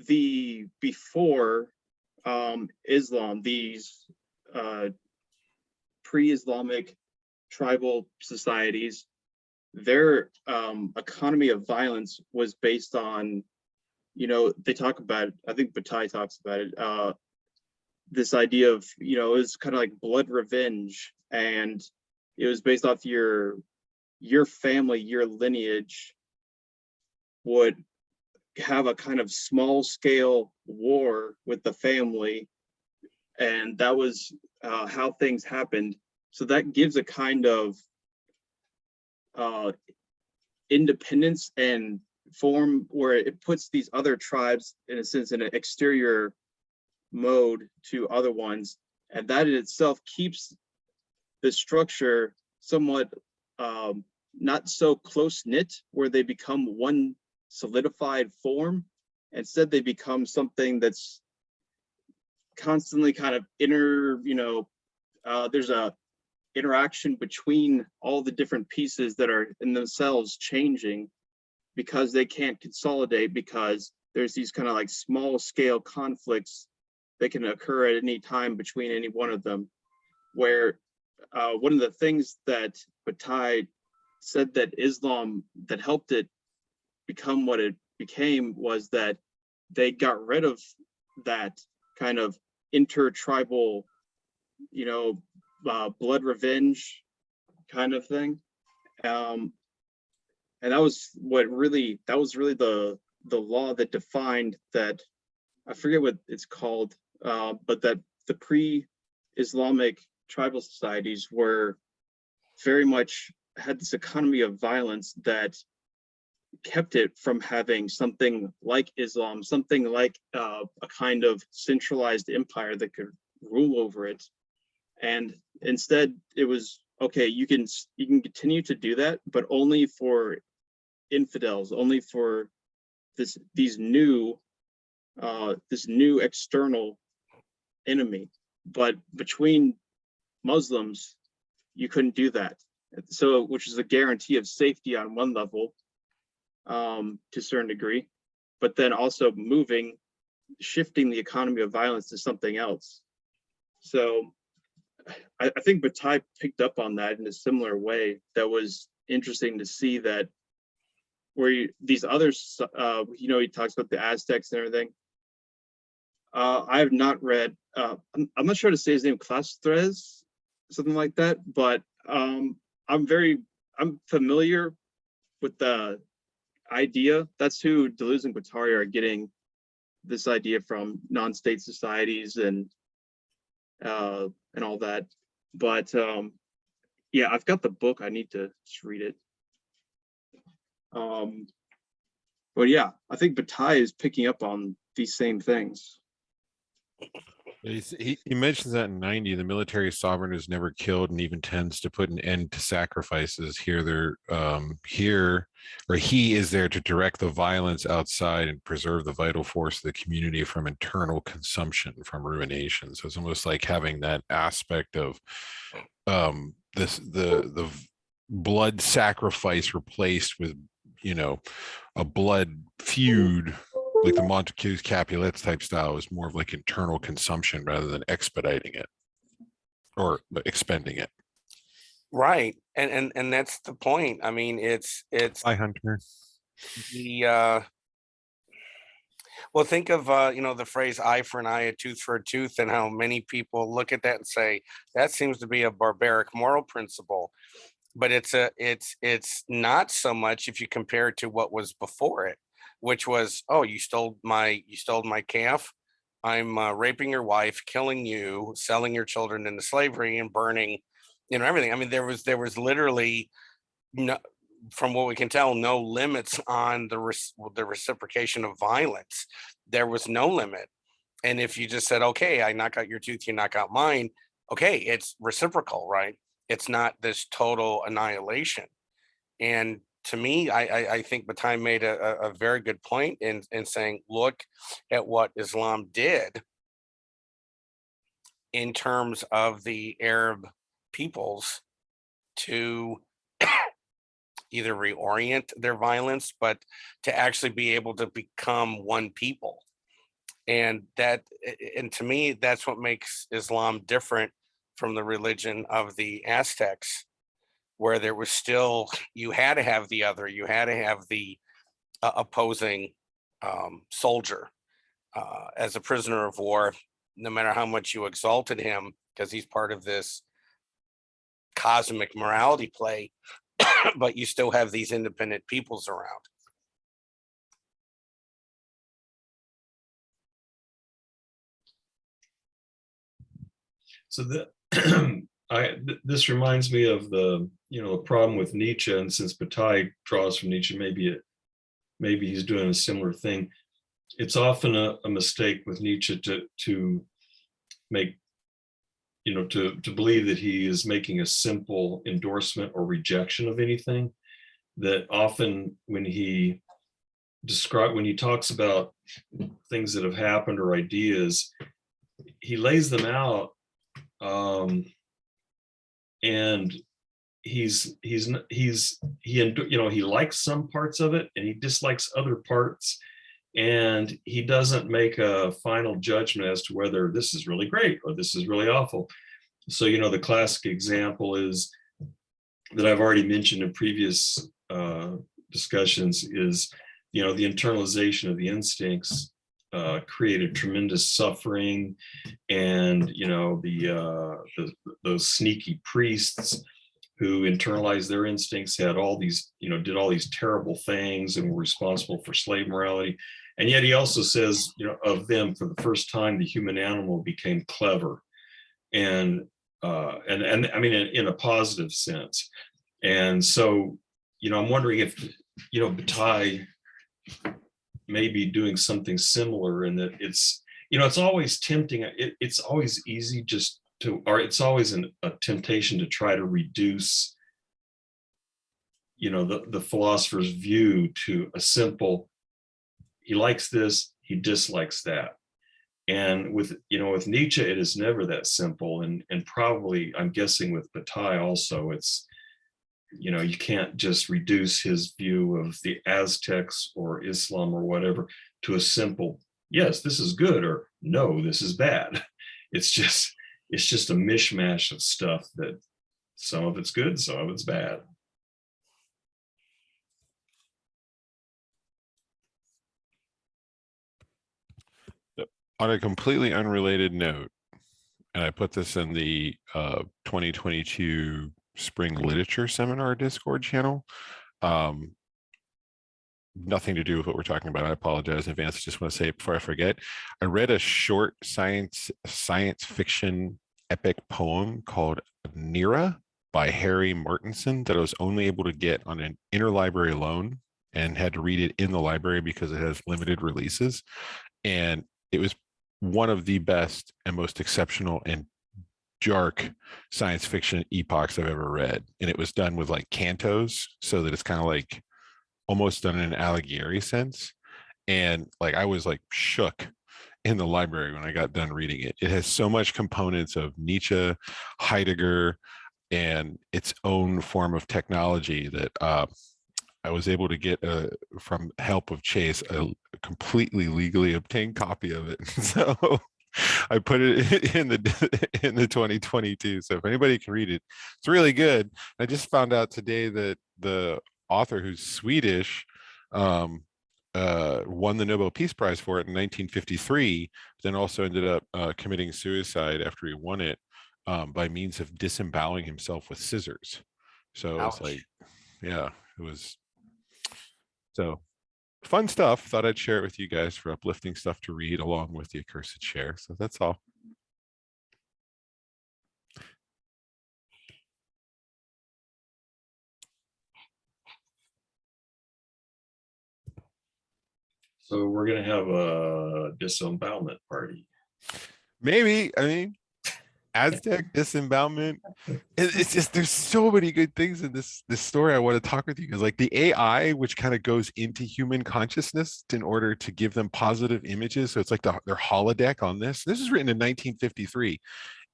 before Islam, these pre-Islamic tribal societies, their economy of violence was based on, they talk about, I think Bataille talks about it, this idea of, it was kind of like blood revenge, and it was based off your family, your lineage would have a kind of small scale war with the family, and that was how things happened. So that gives a kind of independence and form where it puts these other tribes, in a sense, in an exterior mode to other ones, and that in itself keeps the structure somewhat not so close-knit, where they become one solidified form. Instead, they become something that's constantly kind of there's a interaction between all the different pieces that are in themselves changing, because they can't consolidate, because there's these kind of like small scale conflicts that can occur at any time between any one of them. Where one of the things that Bataille said that Islam, that helped it become what it became, was that they got rid of that kind of intertribal, blood revenge kind of thing. And that was really the law that defined that. I forget what it's called, but that the pre-Islamic tribal societies were very much had this economy of violence that kept it from having something like Islam, something like a kind of centralized empire that could rule over it. And instead, it was okay. You can continue to do that, but only for infidels, only for this new external enemy. But between Muslims, you couldn't do that. So, which is a guarantee of safety on one level, to a certain degree, but then also shifting the economy of violence to something else. So I think Bataille picked up on that in a similar way. That was interesting to see that where these others, he talks about the Aztecs and everything. I have not read, I'm not sure how to say his name, Clastres, something like that, but I'm familiar with the idea. That's who Deleuze and Guattari are getting this idea from, non-state societies and all that. But yeah, I've got the book. I need to just read it. But yeah, I think Bataille is picking up on these same things. He mentions that in 90, the military sovereign is never killed and even tends to put an end to sacrifices. He is there to direct the violence outside and preserve the vital force of the community from internal consumption, from ruination. So it's almost like having that aspect of the blood sacrifice replaced with a blood feud, like the Montagues Capulets type style, is more of like internal consumption rather than expediting it or expending it. Right. And that's the point. I mean, it's Hi, Hunter. the well, think of the phrase eye for an eye, a tooth for a tooth, and how many people look at that and say that seems to be a barbaric moral principle. But it's not so much if you compare it to what was before it, which was, oh, you stole my calf, I'm raping your wife, killing you, selling your children into slavery, and burning, everything. I mean, there was literally no, from what we can tell, no limits on the reciprocation of violence. There was no limit. And if you just said, okay, I knock out your tooth, you knock out mine, okay, it's reciprocal, right? It's not this total annihilation. And to me, I think Bataille made a very good point in saying, look at what Islam did in terms of the Arab peoples to either reorient their violence, but to actually be able to become one people. And to me, that's what makes Islam different from the religion of the Aztecs, where there was still, you had to have the other, you had to have the opposing soldier as a prisoner of war, no matter how much you exalted him, because he's part of this cosmic morality play, but you still have these independent peoples around. So this reminds me of the problem with Nietzsche, and since Bataille draws from Nietzsche, maybe he's doing a similar thing. It's often a mistake with Nietzsche to make to believe that he is making a simple endorsement or rejection of anything. That often when he talks about things that have happened or ideas, he lays them out, and he likes some parts of it and he dislikes other parts, and he doesn't make a final judgment as to whether this is really great or this is really awful. So, the classic example is that I've already mentioned in previous discussions is, the internalization of the instincts created tremendous suffering, and those sneaky priests who internalized their instincts had all these, did all these terrible things and were responsible for slave morality. And yet he also says, of them, for the first time, the human animal became clever, and I mean in a positive sense. And so, I'm wondering if, Bataille may be doing something similar, in that it's always tempting. It's always easy it's always a temptation to try to reduce, the philosopher's view to a simple, he likes this, he dislikes that. And with Nietzsche, it is never that simple. And probably, I'm guessing with Bataille also, it's, you can't just reduce his view of the Aztecs or Islam or whatever to a simple, yes, this is good, or no, this is bad. It's just a mishmash of stuff that some of it's good, some of it's bad. On a completely unrelated note, and I put this in the 2022 Spring Literature Seminar Discord channel. Nothing to do with what we're talking about. I apologize in advance. I just want to say it before I forget. I read a short science fiction epic poem called Nira by Harry Martinson that I was only able to get on an interlibrary loan, and had to read it in the library because it has limited releases. And it was one of the best and most exceptional and dark science fiction epochs I've ever read. And it was done with like cantos, so that it's kind of like almost done in an Alighieri sense. And like, I was like shook in the library when I got done reading it. It has so much components of Nietzsche, Heidegger, and its own form of technology that I was able to get from help of Chase a completely legally obtained copy of it. So I put it in the 2022. So if anybody can read it, it's really good. I just found out today that the author, who's Swedish, won the Nobel Peace Prize for it in 1953, then also ended up committing suicide after he won it by means of disemboweling himself with scissors. So it's like, yeah, it was. So fun stuff. Thought I'd share it with you guys for uplifting stuff to read along with the Accursed share. So that's all. So we're going to have a disembowelment party. Maybe. I mean, Aztec disembowelment. It's just, there's so many good things in this story I want to talk with you guys. Like the AI, which kind of goes into human consciousness in order to give them positive images. So it's like their holodeck on this. This is written in 1953.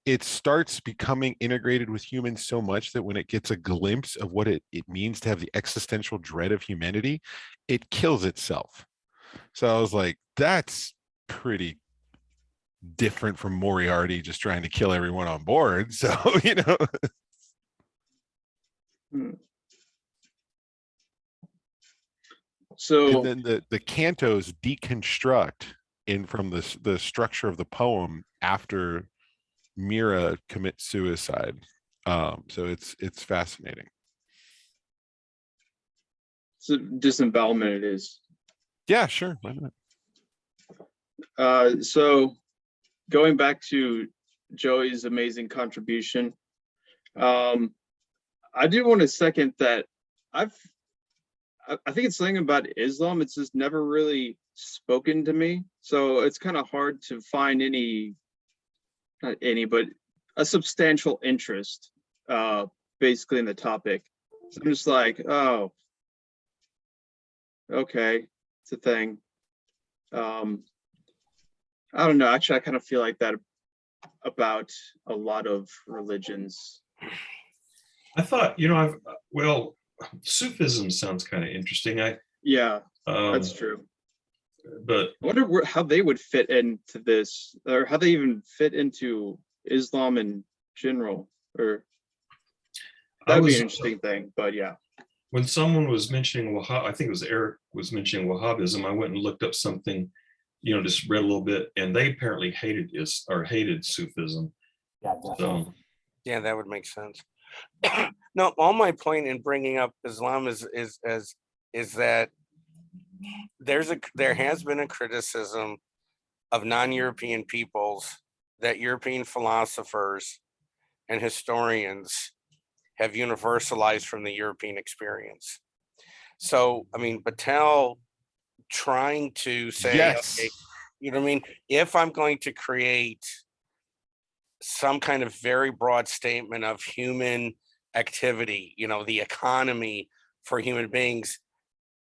It starts becoming integrated with humans so much that when it gets a glimpse of what it means to have the existential dread of humanity, it kills itself. So I was like, that's pretty different from Moriarty just trying to kill everyone on board. So, So and then the cantos deconstruct in from the structure of the poem after Mira commits suicide. So it's fascinating. So disembowelment it is. Yeah, sure. Why not? So going back to Joey's amazing contribution, I do want to second that. I think it's something about Islam. It's just never really spoken to me. So it's kind of hard to find not any, but a substantial interest basically in the topic. So I'm just like, oh, okay, it's a thing. I don't know. Actually, I kind of feel like that about a lot of religions. I thought, Sufism sounds kind of interesting. Yeah, that's true. But I wonder how they would fit into this, or how they even fit into Islam in general. Or I that would be was, an interesting thing. But yeah, when someone was mentioning Wahhab, I think it was Eric was mentioning Wahhabism, I went and looked up something, just read a little bit, and they apparently hated Sufism. Yeah, definitely. So Yeah, that would make sense. No, all my point in bringing up Islam is that there has been a criticism of non-European peoples that European philosophers and historians have universalized from the European experience. So, I mean, Bataille trying to say, Yes. okay, you know what I mean? If I'm going to create some kind of very broad statement of human activity, the economy for human beings,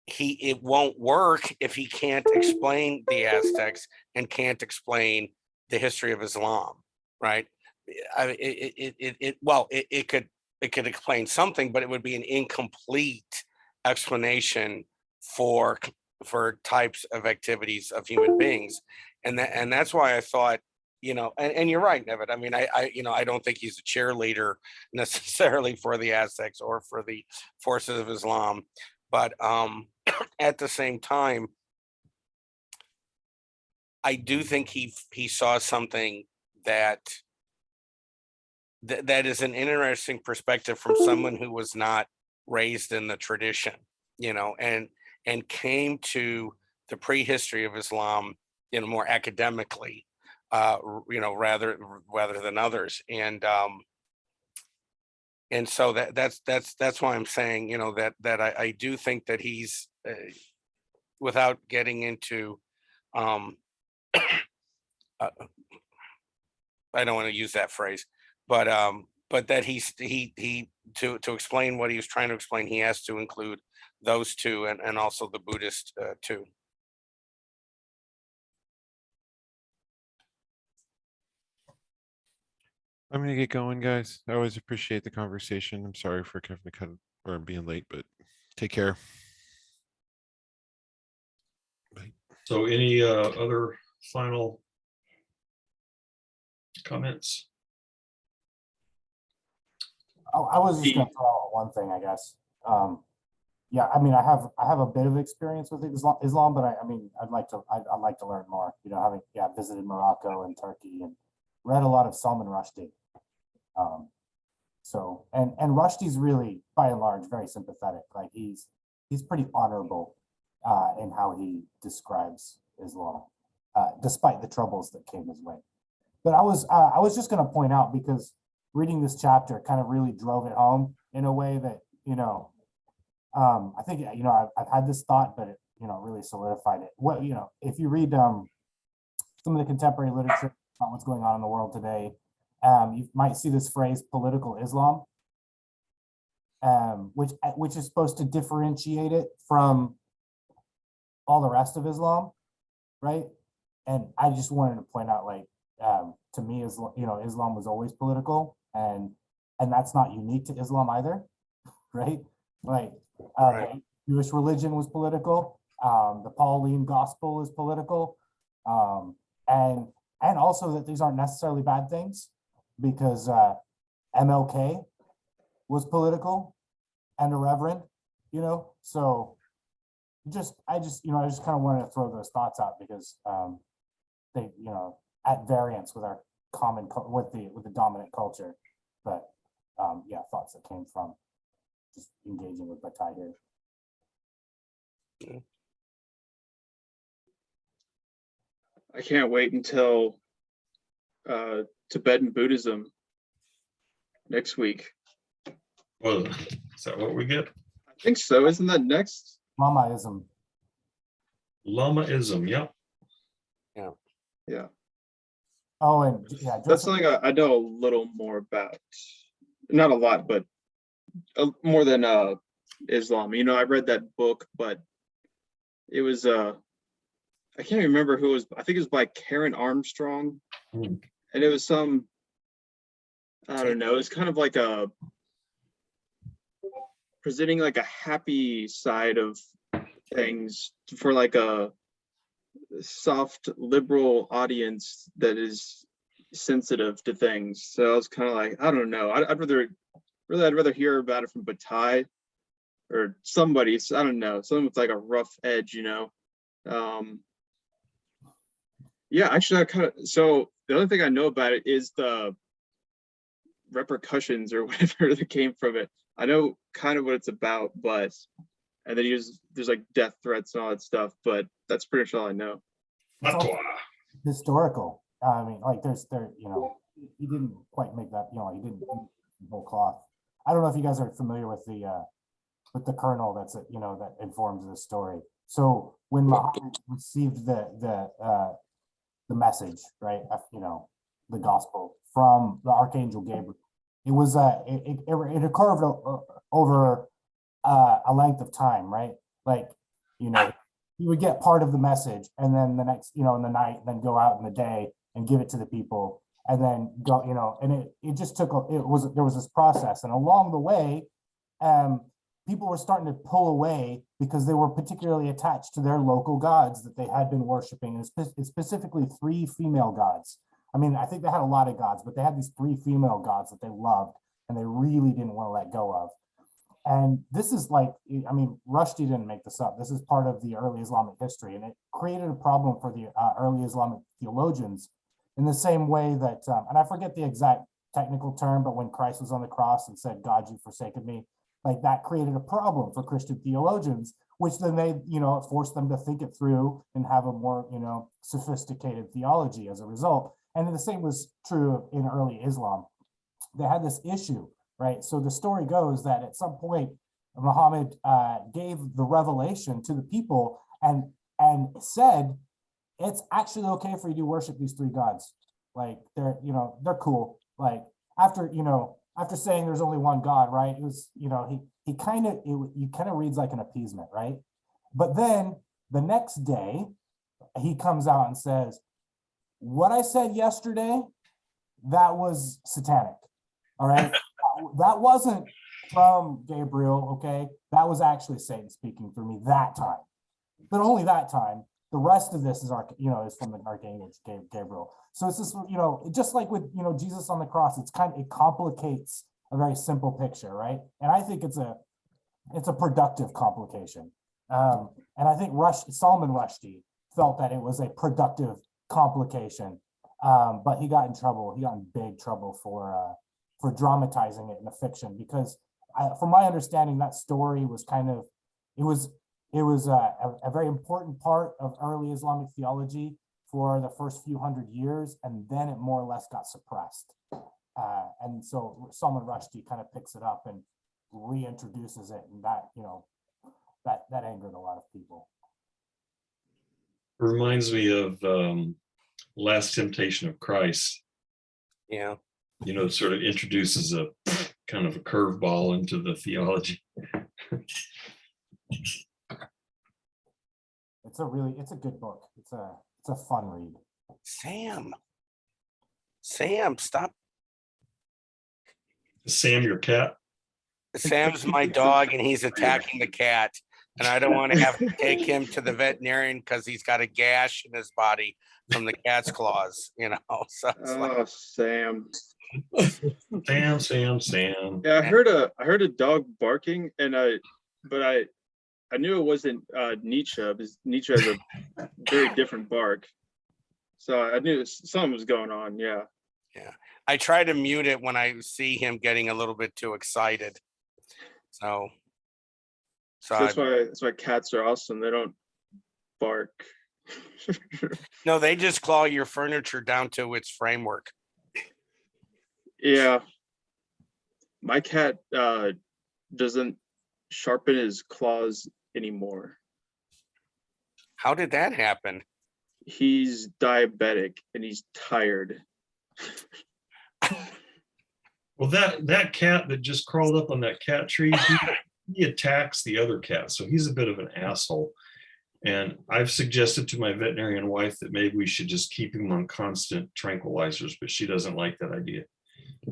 it won't work if he can't explain the Aztecs and can't explain the history of Islam, right? It could explain something, but it would be an incomplete explanation for types of activities of human beings, and that's why I thought, and you're right, Nevid. I mean, I don't think he's a cheerleader necessarily for the Aztecs or for the forces of Islam, but at the same time, I do think he saw something that is an interesting perspective from someone who was not raised in the tradition, and came to the prehistory of Islam, more academically, rather than others. And so that's why I'm saying, that I do think that he's, without getting into, I don't want to use that phrase, but that he to explain what he was trying to explain, he has to include those two and also the Buddhist too. I'm gonna get going, guys. I always appreciate the conversation. I'm sorry for having to cut or being late, but take care. Bye. So any other final comments? I was just going to throw out one thing, I guess. Yeah, I mean, I have a bit of experience with Islam, but I mean, I'd like to learn more. Having visited Morocco and Turkey and read a lot of Salman Rushdie. So and Rushdie's really, by and large, very sympathetic. Like he's pretty honorable in how he describes Islam, despite the troubles that came his way. But I was just going to point out, because reading this chapter kind of really drove it home in a way that, I think, I've had this thought, but it, really solidified it. Well, if you read some of the contemporary literature about what's going on in the world today, you might see this phrase political Islam, which is supposed to differentiate it from all the rest of Islam, right? And I just wanted to point out, like, to me, Islam was always political, and that's not unique to Islam either, right? Like, Right. Jewish religion was political. The Pauline gospel is political, and also that these aren't necessarily bad things, because MLK was political and a reverend, So I just kind of wanted to throw those thoughts out, because they, at variance with our common with the dominant culture, but thoughts that came from just engaging with Bataille here. I can't wait until Tibetan Buddhism next week. Well, is that what we get? I think so. Isn't that next? Lamaism. Lamaism, yeah. Yeah. Oh, and That's something I know a little more about. Not a lot, but more than Islam. I read that book, but it was I can't remember who it was. I think it was by Karen Armstrong. Hmm. And it was some, I don't know, it's kind of like presenting like a happy side of things for like a soft liberal audience that is sensitive to things. So I was kind of like, I don't know. I'd rather hear about it from Bataille or somebody. I don't know, someone with like a rough edge, you know. Yeah, actually, so the only thing I know about it is the repercussions or whatever that came from it. I know kind of what it's about, but and then there's like death threats and all that stuff, but that's pretty much all I know. It's also Fatwa. historical. I mean, like you know, he didn't quite make that, you know, he didn't the whole cloth. I don't know if you guys are familiar with the kernel that's you know, that informs this story. So when Muhammad received the message, right, you know, the gospel from the archangel Gabriel, it was it occurred over a length of time, right? Like, you know, you would get part of the message, and then the next, you know, in the night, then go out in the day and give it to the people, and then go, you know, and it just took there was this process, and along the way, people were starting to pull away because they were particularly attached to their local gods that they had been worshiping, and specifically 3 female gods. I mean, I think they had a lot of gods, but they had these 3 female gods that they loved and they really didn't want to let go of. And this is like, I mean, Rushdie didn't make this up. This is part of the early Islamic history, and it created a problem for the early Islamic theologians in the same way that, and I forget the exact technical term, but when Christ was on the cross and said, "God, you've forsaken me," like that created a problem for Christian theologians, which then they, you know, forced them to think it through and have a more, you know, sophisticated theology as a result. And the same was true in early Islam. They had this issue, right? So the story goes that at some point, Muhammad gave the revelation to the people and said, it's actually okay for you to worship these 3 gods. Like they're, you know, they're cool. Like after, you know, after saying there's only one God, right? It was, you know, he kind of, you kind of reads like an appeasement, right? But then the next day, he comes out and says, what I said yesterday, that was satanic. All right. That wasn't from Gabriel. Okay. That was actually Satan speaking through me that time, but only that time. The rest of this is is from the archangel Gabriel. So it's just, you know, just like with, you know, Jesus on the cross, it complicates a very simple picture, right? And I think it's a productive complication. And I think Solomon Rushdie felt that it was a productive complication, but he got in trouble. He got in big trouble for dramatizing it in a fiction, because from my understanding, that story was it was a very important part of early Islamic theology for the first few hundred years, and then it more or less got suppressed. And so Salman Rushdie kind of picks it up and reintroduces it, and that, you know, that angered a lot of people. Reminds me of Last Temptation of Christ. Yeah. You know, it sort of introduces a kind of a curveball into the theology. It's a good book. It's a fun read. Sam, stop. Sam, your cat? Sam's my dog and he's attacking the cat. And I don't want to have to take him to the veterinarian because he's got a gash in his body from the cat's claws, you know. So Sam. Sam. Yeah, I heard a dog barking, and I knew it wasn't Nietzsche, because Nietzsche has a very different bark. So I knew something was going on. Yeah. Yeah. I try to mute it when I see him getting a little bit too excited. So that's why cats are awesome. They don't bark. No, they just claw your furniture down to its framework. Yeah. My cat doesn't sharpen his claws anymore. How did that happen? He's diabetic and he's tired. Well, that cat that just crawled up on that cat tree, he attacks the other cat. So he's a bit of an asshole. And I've suggested to my veterinarian wife that maybe we should just keep him on constant tranquilizers, but she doesn't like that idea.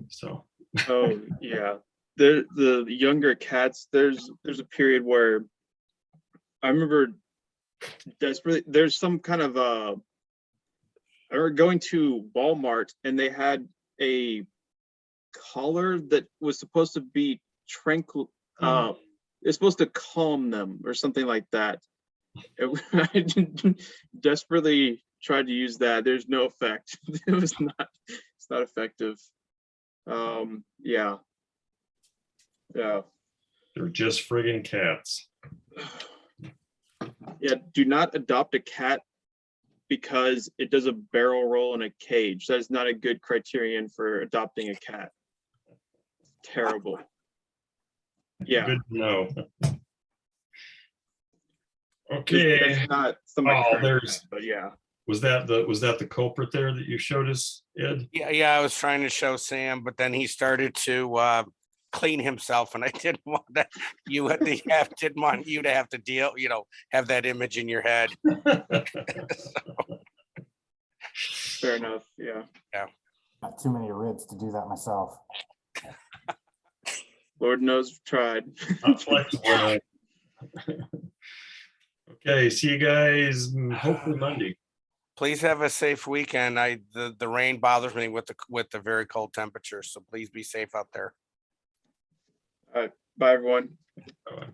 So. Oh yeah. The younger cats, there's a period where I remember desperately. There's some kind of or going to Walmart and they had a collar that was supposed to be tranquil. It's supposed to calm them or something like that. I desperately tried to use that. There's no effect. It was not. It's not effective. Yeah. Yeah. They're just friggin' cats. Yeah. Do not adopt a cat because it does a barrel roll in a cage. That is not a good criterion for adopting a cat. Terrible. Yeah. Good to know. Okay. That's not somebody. Oh, there's. But yeah. Was that the culprit there that you showed us, Ed? Yeah, I was trying to show Sam, but then he started to clean himself, and I didn't want that. Didn't want you to have to deal, have that image in your head. Fair enough. Yeah. Got too many ribs to do that myself. Lord knows I've tried. Not flexible enough. Okay, see you guys hopefully Monday. Please have a safe weekend. The rain bothers me with the very cold temperatures, so please be safe out there. All right. Bye, everyone. Bye-bye.